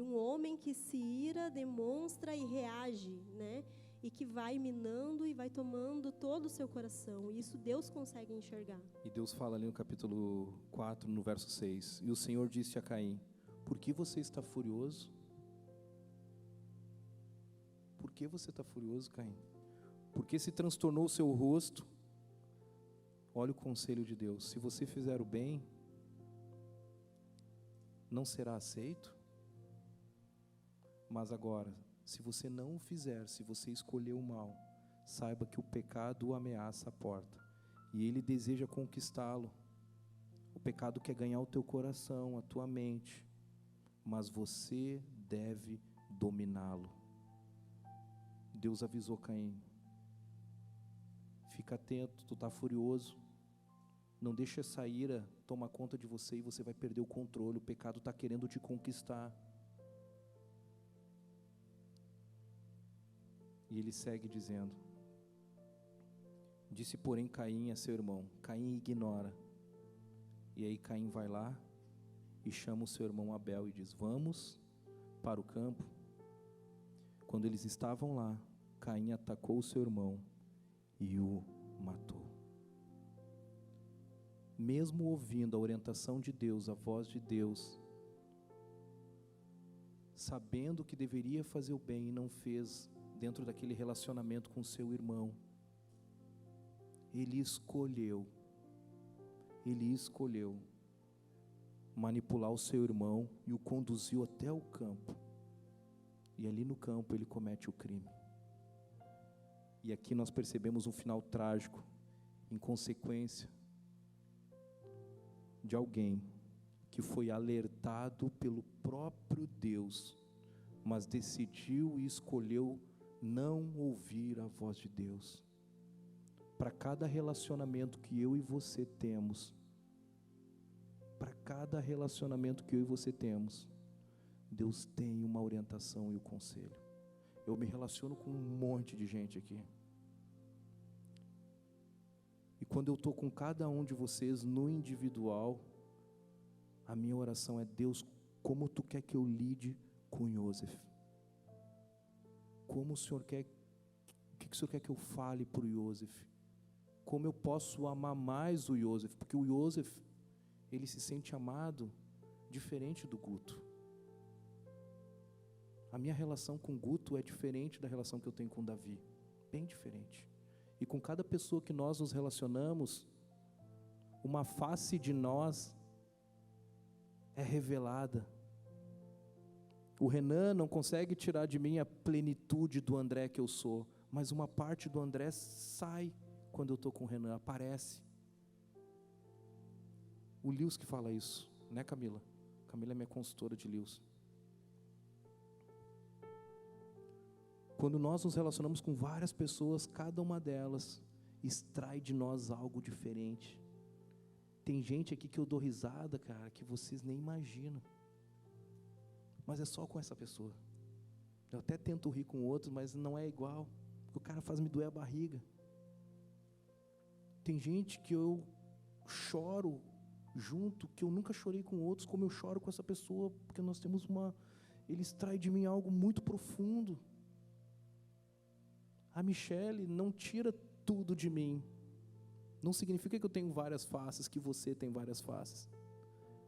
um homem que se ira, demonstra e reage, né? E que vai minando e vai tomando todo o seu coração. E isso Deus consegue enxergar. E Deus fala ali no capítulo 4, no verso 6. E o Senhor disse a Caim: por que você está furioso? Por que você está furioso, Caim? Porque se transtornou o seu rosto? Olha o conselho de Deus. Se você fizer o bem, não será aceito. Mas agora, se você não o fizer, se você escolher o mal, saiba que o pecado o ameaça a porta. E ele deseja conquistá-lo. O pecado quer ganhar o teu coração, a tua mente. Mas você deve dominá-lo. Deus avisou Caim: fica atento, tu está furioso, não deixa essa ira tomar conta de você e você vai perder o controle. O pecado está querendo te conquistar. E ele segue dizendo: disse porém Caim a seu irmão. Caim ignora. E aí Caim vai lá e chama o seu irmão Abel e diz: vamos para o campo. Quando eles estavam lá, Caim atacou o seu irmão e o matou. Mesmo ouvindo a orientação de Deus, a voz de Deus, sabendo que deveria fazer o bem e não fez dentro daquele relacionamento com seu irmão, ele escolheu manipular o seu irmão e o conduziu até o campo. E ali no campo ele comete o crime. E aqui nós percebemos um final trágico, em consequência de alguém que foi alertado pelo próprio Deus, mas decidiu e escolheu não ouvir a voz de Deus. Para cada relacionamento que eu e você temos, Deus tem uma orientação e o conselho. Eu me relaciono com um monte de gente aqui. E quando eu estou com cada um de vocês no individual, a minha oração é: Deus, como Tu quer que eu lide com Iosef? Como o Senhor quer, o que o Senhor quer que eu fale para o Iosef? Como eu posso amar mais o Iosef? Porque o Iosef, ele se sente amado diferente do Guto. A minha relação com o Guto é diferente da relação que eu tenho com o Davi, bem diferente. E com cada pessoa que nós nos relacionamos, uma face de nós é revelada. O Renan não consegue tirar de mim a plenitude do André que eu sou, mas uma parte do André sai quando eu estou com o Renan, aparece. O Lewis que fala isso, né, Camila? Camila é minha consultora de Lewis. Quando nós nos relacionamos com várias pessoas, cada uma delas extrai de nós algo diferente. Tem gente aqui que eu dou risada, cara, que vocês nem imaginam. Mas é só com essa pessoa. Eu até tento rir com outros, mas não é igual. O cara faz me doer a barriga. Tem gente que eu choro junto, que eu nunca chorei com outros, como eu choro com essa pessoa, porque nós temos ele extrai de mim algo muito profundo. A Michele não tira tudo de mim. Não significa que eu tenho várias faces, que você tem várias faces.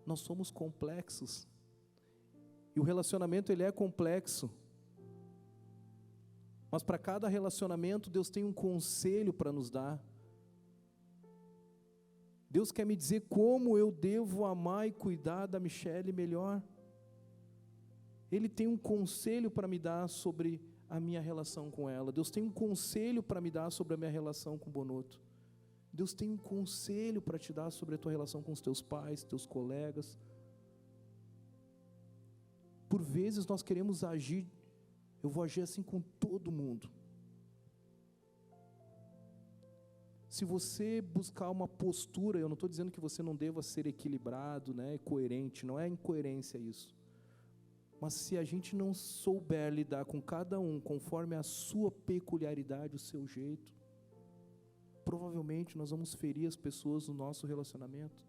Nós somos complexos. E o relacionamento, ele é complexo. Mas para cada relacionamento, Deus tem um conselho para nos dar. Deus quer me dizer como eu devo amar e cuidar da Michele melhor. Ele tem um conselho para me dar sobre a minha relação com ela. Deus tem um conselho para me dar sobre a minha relação com o Bonotto. Deus tem um conselho para te dar sobre a tua relação com os teus pais, teus colegas. Por vezes nós queremos agir, eu vou agir assim com todo mundo. Se você buscar uma postura, eu não estou dizendo que você não deva ser equilibrado, né, coerente, não é incoerência isso. Mas se a gente não souber lidar com cada um conforme a sua peculiaridade, o seu jeito, provavelmente nós vamos ferir as pessoas no nosso relacionamento.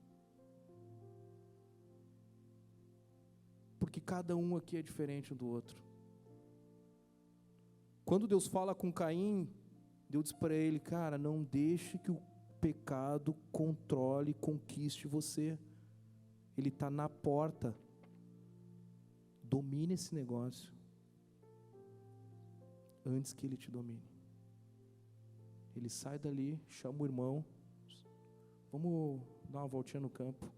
Porque cada um aqui é diferente um do outro. Quando Deus fala com Caim, Deus diz para ele, cara, não deixe que o pecado controle, conquiste você. Ele está na porta. Domine esse negócio antes que ele te domine. Ele sai dali, chama o irmão, vamos dar uma voltinha no campo.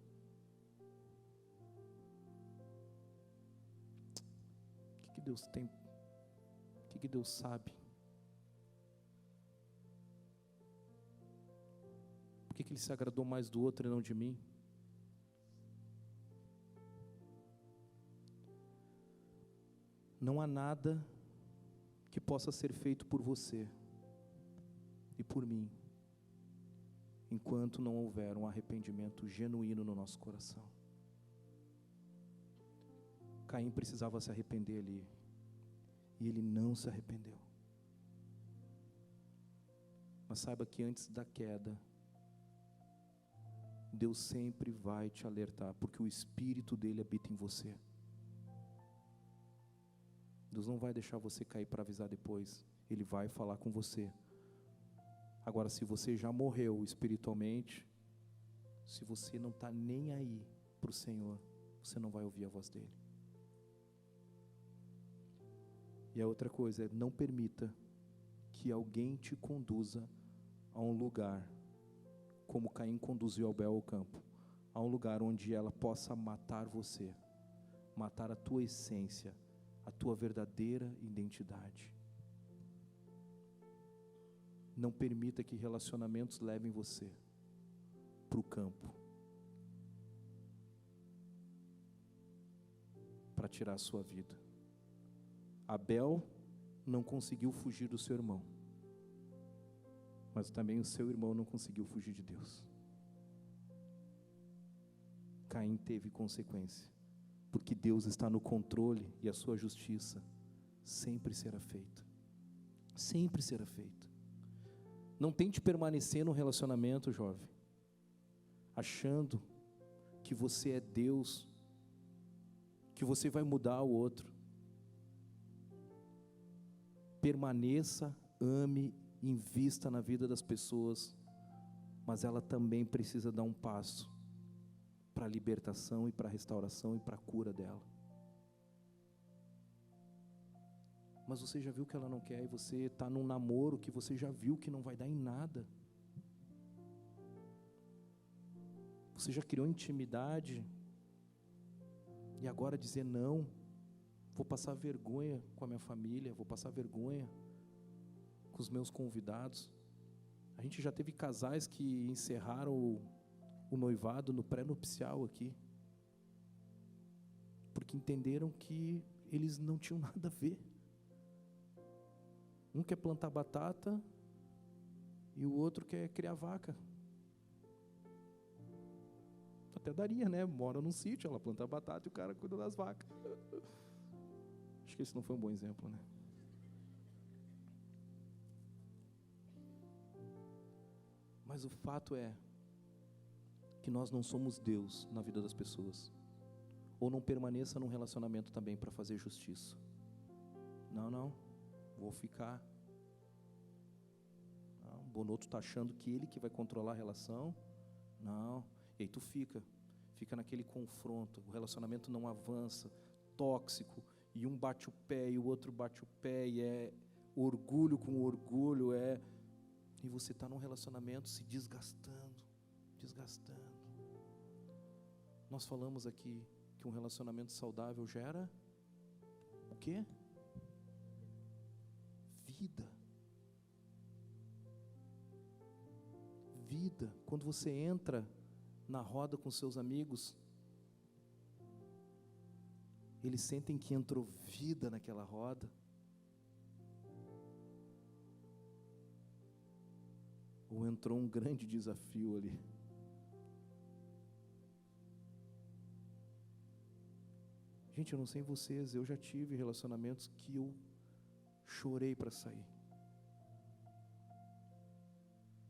O que Deus tem? O que Deus sabe? Por que Ele se agradou mais do outro e não de mim? Não há nada que possa ser feito por você e por mim, enquanto não houver um arrependimento genuíno no nosso coração. Caim precisava se arrepender ali, e ele não se arrependeu. Mas saiba que antes da queda, Deus sempre vai te alertar, porque o Espírito dele habita em você. Deus não vai deixar você cair para avisar depois. Ele vai falar com você. Agora, se você já morreu espiritualmente, se você não está nem aí para o Senhor, você não vai ouvir a voz dele. E a outra coisa é, não permita que alguém te conduza a um lugar, como Caim conduziu Abel ao campo, a um lugar onde ela possa matar você, matar a tua essência, a tua verdadeira identidade. Não permita que relacionamentos levem você para o campo, para tirar a sua vida. Abel não conseguiu fugir do seu irmão, mas também o seu irmão não conseguiu fugir de Deus. Caim teve consequência, porque Deus está no controle e a sua justiça sempre será feita. Sempre será feita. Não tente permanecer no relacionamento, jovem, achando que você é Deus, que você vai mudar o outro. Permaneça, ame, invista na vida das pessoas, mas ela também precisa dar um passo para a libertação e para a restauração e para a cura dela. Mas você já viu que ela não quer, e você está num namoro que você já viu que não vai dar em nada. Você já criou intimidade, e agora dizer não, vou passar vergonha com a minha família, vou passar vergonha com os meus convidados. A gente já teve casais que encerraram o noivado no pré-nupcial aqui, porque entenderam que eles não tinham nada a ver. Um quer plantar batata e o outro quer criar vaca. Até daria, né? Mora num sítio, ela planta batata e o cara cuida das vacas. Acho que esse não foi um bom exemplo, né? Mas o fato é que nós não somos Deus na vida das pessoas. Ou não permaneça num relacionamento também para fazer justiça. Não, vou ficar. Não, o Bonotto está achando que ele que vai controlar a relação. Não, e aí tu fica naquele confronto, o relacionamento não avança, tóxico, e um bate o pé e o outro bate o pé, e é orgulho com orgulho, e você está num relacionamento se desgastando. Nós falamos aqui que um relacionamento saudável gera o quê? Vida. Quando você entra na roda com seus amigos, eles sentem que entrou vida naquela roda. Ou entrou um grande desafio ali. Gente, eu não sei vocês, eu já tive relacionamentos que eu chorei para sair.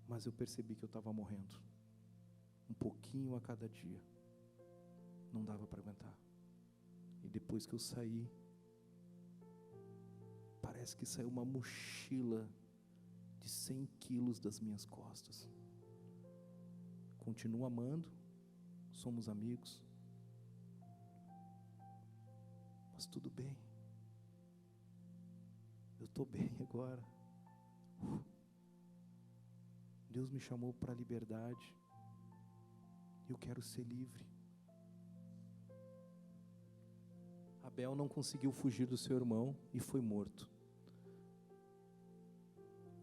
Mas eu percebi que eu estava morrendo. Um pouquinho a cada dia. Não dava para aguentar. E depois que eu saí, parece que saiu uma mochila de 100 quilos das minhas costas. Continuo amando, somos amigos, mas tudo bem. Eu estou bem agora. Deus me chamou para a liberdade. Eu quero ser livre. Abel não conseguiu fugir do seu irmão e foi morto.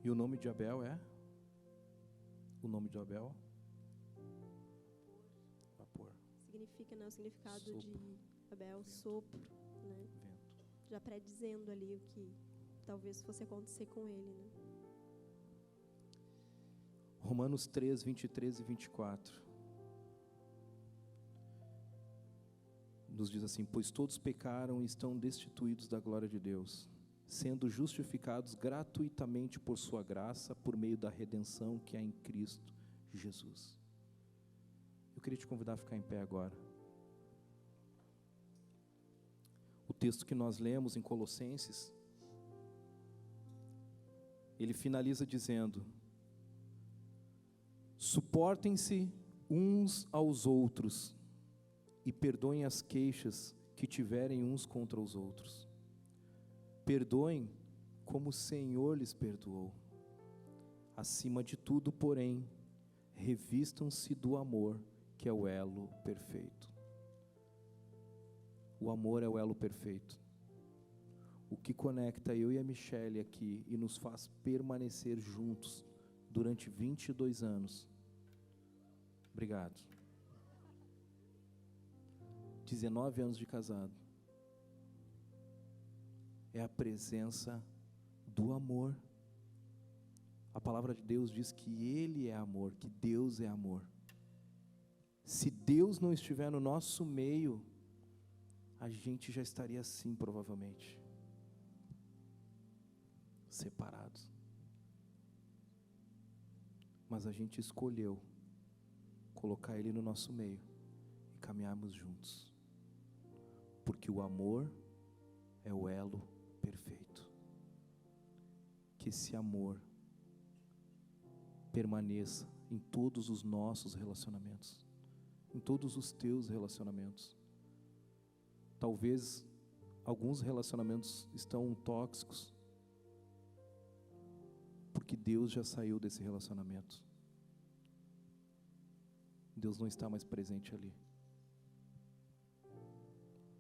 E o nome de Abel é? O nome de Abel? Vapor. Significa, né, o significado Sopro. de Abel, Vento. sopro, né? Vento. Já predizendo ali o que talvez fosse acontecer com ele, né? Romanos 3, 23 e 24. Nos diz assim: pois todos pecaram e estão destituídos da glória de Deus, sendo justificados gratuitamente por sua graça, por meio da redenção que há em Cristo Jesus. Eu queria te convidar a ficar em pé agora. O texto que nós lemos em Colossenses, ele finaliza dizendo: suportem-se uns aos outros e perdoem as queixas que tiverem uns contra os outros. Perdoem como o Senhor lhes perdoou. Acima de tudo, porém, revistam-se do amor, que é o elo perfeito. O amor é o elo perfeito. O que conecta eu e a Michele aqui e nos faz permanecer juntos durante 22 anos. Obrigado. 19 anos de casado. É a presença do amor. A palavra de Deus diz que Ele é amor, que Deus é amor. Se Deus não estiver no nosso meio, a gente já estaria assim, provavelmente, separados. Mas a gente escolheu colocar Ele no nosso meio e caminharmos juntos. Porque o amor é o elo perfeito. Que esse amor permaneça em todos os nossos relacionamentos, em todos os teus relacionamentos. Talvez alguns relacionamentos estão tóxicos, porque Deus já saiu desse relacionamento. Deus não está mais presente ali.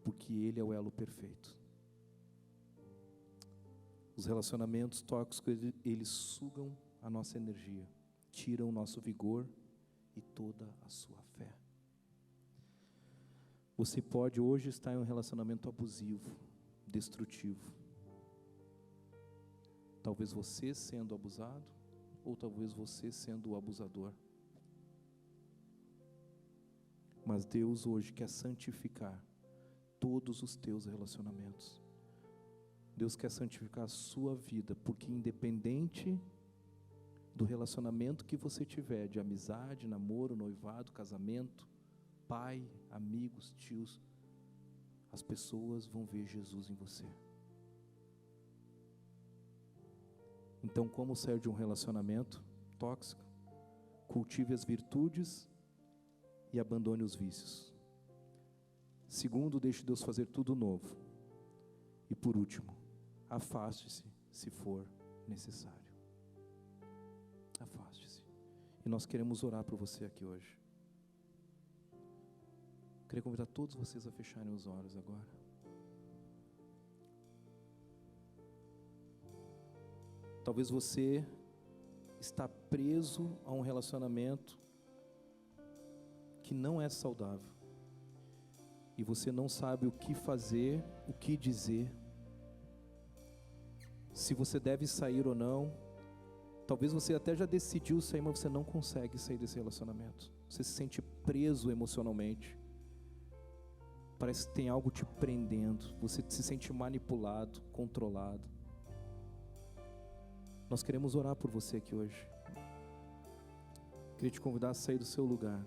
Porque Ele é o elo perfeito. Os relacionamentos tóxicos, eles sugam a nossa energia, tiram o nosso vigor e toda a sua fé. Você pode hoje estar em um relacionamento abusivo, destrutivo. Talvez você sendo abusado, ou talvez você sendo o abusador. Mas Deus hoje quer santificar todos os teus relacionamentos. Deus quer santificar a sua vida, porque independente do relacionamento que você tiver, de amizade, namoro, noivado, casamento, pai, amigos, tios, as pessoas vão ver Jesus em você. Então, como sair de um relacionamento tóxico? Cultive as virtudes e abandone os vícios. Segundo, deixe Deus fazer tudo novo. E por último, afaste-se se for necessário. Afaste-se. E nós queremos orar por você aqui hoje. Queria convidar todos vocês a fecharem os olhos agora. Talvez você está preso a um relacionamento que não é saudável. E você não sabe o que fazer, o que dizer, se você deve sair ou não. Talvez você até já decidiu sair, mas você não consegue sair desse relacionamento. Você se sente preso emocionalmente. Parece que tem algo te prendendo. Você se sente manipulado, controlado. Nós queremos orar por você aqui hoje. Queria te convidar a sair do seu lugar.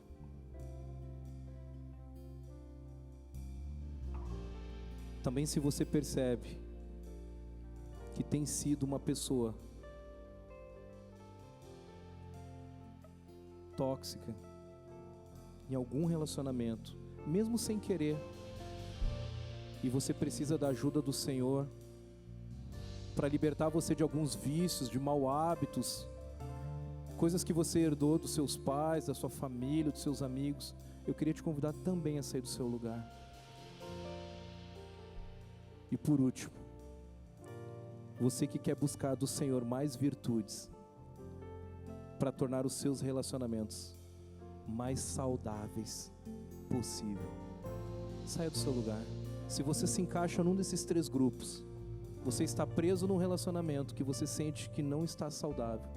Também, se você percebe que tem sido uma pessoa tóxica em algum relacionamento, mesmo sem querer, e você precisa da ajuda do Senhor para libertar você de alguns vícios, de maus hábitos, coisas que você herdou dos seus pais, da sua família, dos seus amigos, eu queria te convidar também a sair do seu lugar. E por último, você que quer buscar do Senhor mais virtudes para tornar os seus relacionamentos mais saudáveis possível, saia do seu lugar. Se você se encaixa num desses 3 grupos, você está preso num relacionamento que você sente que não está saudável.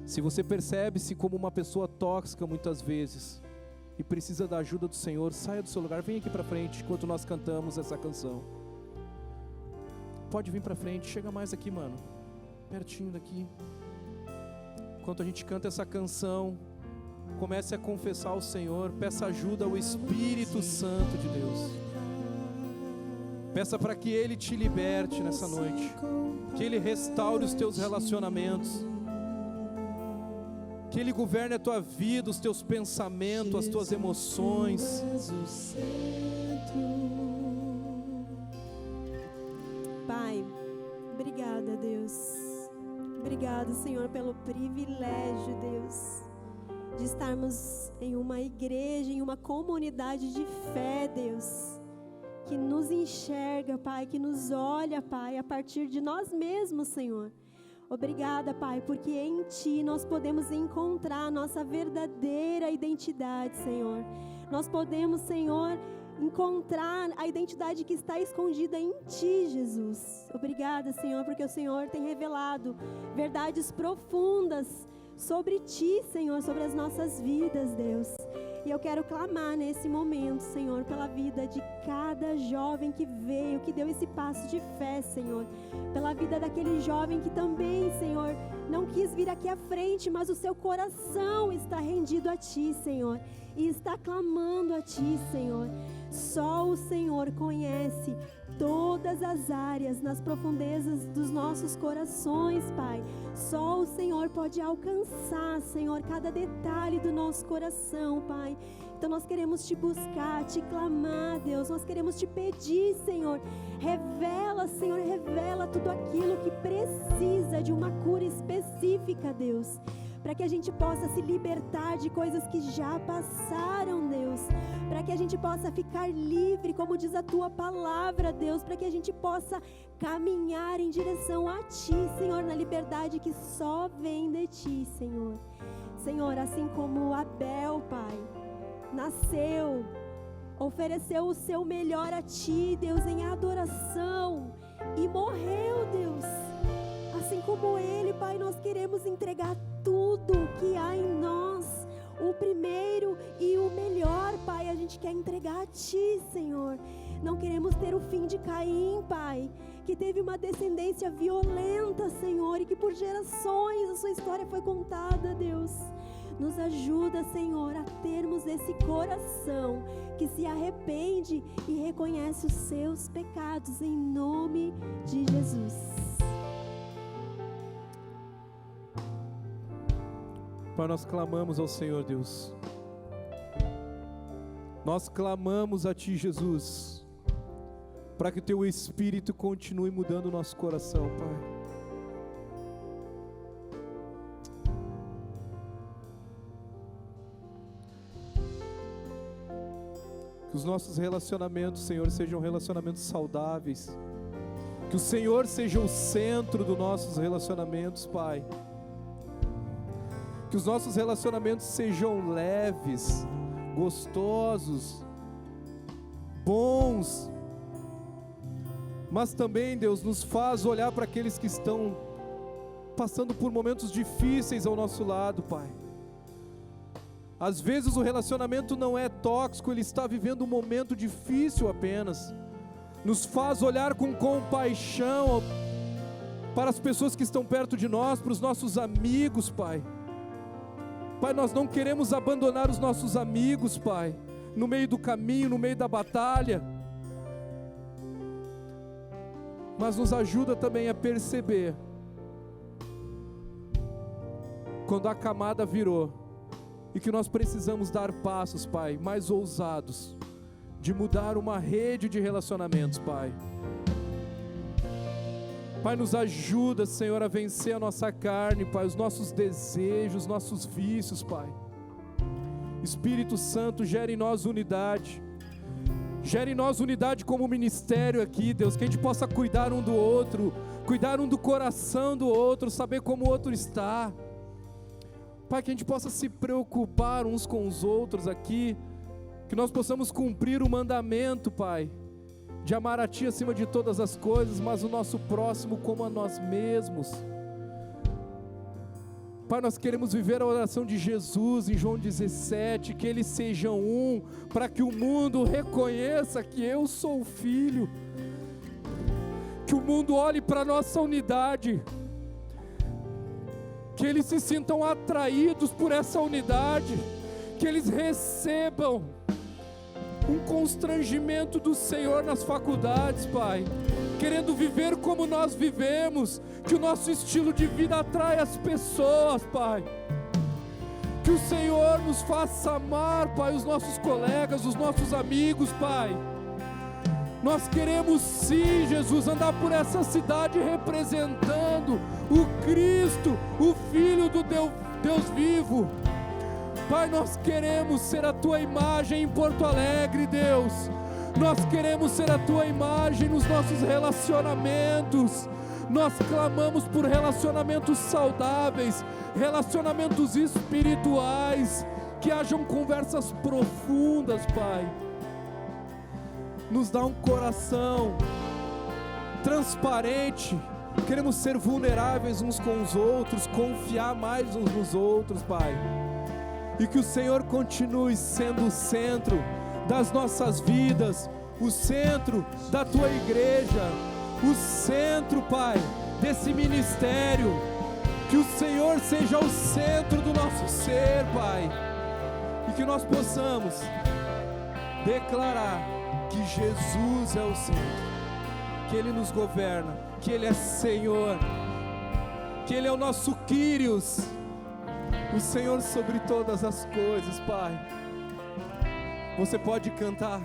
Se você percebe-se como uma pessoa tóxica muitas vezes e precisa da ajuda do Senhor, saia do seu lugar, vem aqui para frente enquanto nós cantamos essa canção. Pode vir para frente, chega mais aqui, mano, pertinho daqui. Enquanto a gente canta essa canção, comece a confessar ao Senhor, peça ajuda ao Espírito Santo de Deus. Peça para que Ele te liberte nessa noite, que Ele restaure os teus relacionamentos, que Ele governe a tua vida, os teus pensamentos, as tuas emoções. Pai, obrigada, Deus. Obrigado, Senhor, pelo privilégio, Deus, de estarmos em uma igreja, em uma comunidade de fé, Deus, que nos enxerga, Pai, que nos olha, Pai, a partir de nós mesmos, Senhor. Obrigada, Pai, porque em Ti nós podemos encontrar a nossa verdadeira identidade, Senhor. Nós podemos, Senhor, encontrar a identidade que está escondida em Ti, Jesus. Obrigada, Senhor, porque o Senhor tem revelado verdades profundas sobre Ti, Senhor, sobre as nossas vidas, Deus. E eu quero clamar nesse momento, Senhor, pela vida de cada jovem que veio, que deu esse passo de fé, Senhor. Pela vida daquele jovem que também, Senhor, não quis vir aqui à frente, mas o seu coração está rendido a Ti, Senhor, e está clamando a Ti, Senhor. Só o Senhor conhece todas as áreas nas profundezas dos nossos corações, Pai. Só o Senhor pode alcançar, Senhor, cada detalhe do nosso coração, Pai. Então nós queremos Te buscar, Te clamar, Deus. Nós queremos Te pedir, Senhor. Revela, Senhor, revela tudo aquilo que precisa de uma cura específica, Deus, para que a gente possa se libertar de coisas que já passaram, Deus, para que a gente possa ficar livre, como diz a Tua palavra, Deus, para que a gente possa caminhar em direção a Ti, Senhor, na liberdade que só vem de Ti, Senhor. Senhor, assim como Abel, Pai, nasceu, ofereceu o seu melhor a Ti, Deus, em adoração, e morreu, Deus. como Ele, Pai, nós queremos entregar tudo que há em nós, o primeiro e o melhor, Pai, a gente quer entregar a Ti, Senhor. Não queremos ter o fim de Caim, Pai, que teve uma descendência violenta, Senhor, e que por gerações a sua história foi contada, Deus. Nos ajuda, Senhor, a termos esse coração que se arrepende e reconhece os seus pecados, em nome de Jesus. Pai, nós clamamos ao Senhor, Deus. Nós clamamos a Ti, Jesus, para que Teu Espírito continue mudando o nosso coração, Pai. Que os nossos relacionamentos, Senhor, sejam relacionamentos saudáveis. Que o Senhor seja o centro dos nossos relacionamentos, Pai. Que os nossos relacionamentos sejam leves, gostosos, bons. Mas também, Deus, nos faz olhar para aqueles que estão passando por momentos difíceis ao nosso lado, Pai. Às vezes o relacionamento não é tóxico, ele está vivendo um momento difícil apenas. Nos faz olhar com compaixão para as pessoas que estão perto de nós, para os nossos amigos, Pai. Pai, nós não queremos abandonar os nossos amigos, Pai, no meio do caminho, no meio da batalha. Mas nos ajuda também a perceber quando a camada virou e que nós precisamos dar passos, Pai, mais ousados, de mudar uma rede de relacionamentos, Pai. Pai, nos ajuda, Senhor, a vencer a nossa carne, Pai, os nossos desejos, nossos vícios, Pai. Espírito Santo, gera em nós unidade. Gera em nós unidade como ministério aqui, Deus, que a gente possa cuidar um do outro, cuidar um do coração do outro, saber como o outro está. Pai, que a gente possa se preocupar uns com os outros aqui, que nós possamos cumprir o mandamento, Pai, de amar a Ti acima de todas as coisas, mas o nosso próximo como a nós mesmos. Pai, nós queremos viver a oração de Jesus em João 17, que eles sejam um, para que o mundo reconheça que eu sou o Filho, que o mundo olhe para a nossa unidade, que eles se sintam atraídos por essa unidade, que eles recebam um constrangimento do Senhor nas faculdades, Pai, querendo viver como nós vivemos, que o nosso estilo de vida atrai as pessoas, Pai, que o Senhor nos faça amar, Pai, os nossos colegas, os nossos amigos, Pai. Nós queremos sim, Jesus, andar por essa cidade representando o Cristo, o Filho do Deus vivo. Pai, nós queremos ser a Tua imagem em Porto Alegre, Deus. Nós queremos ser a Tua imagem nos nossos relacionamentos. Nós clamamos por relacionamentos saudáveis, relacionamentos espirituais, que hajam conversas profundas, Pai. Nos dá um coração transparente, queremos ser vulneráveis uns com os outros, confiar mais uns nos outros, Pai. E que o Senhor continue sendo o centro das nossas vidas, o centro da Tua igreja, o centro, Pai, desse ministério. Que o Senhor seja o centro do nosso ser, Pai. E que nós possamos declarar que Jesus é o centro, que Ele nos governa, que Ele é Senhor, que Ele é o nosso Kyrios, o Senhor sobre todas as coisas, Pai. Você pode cantar.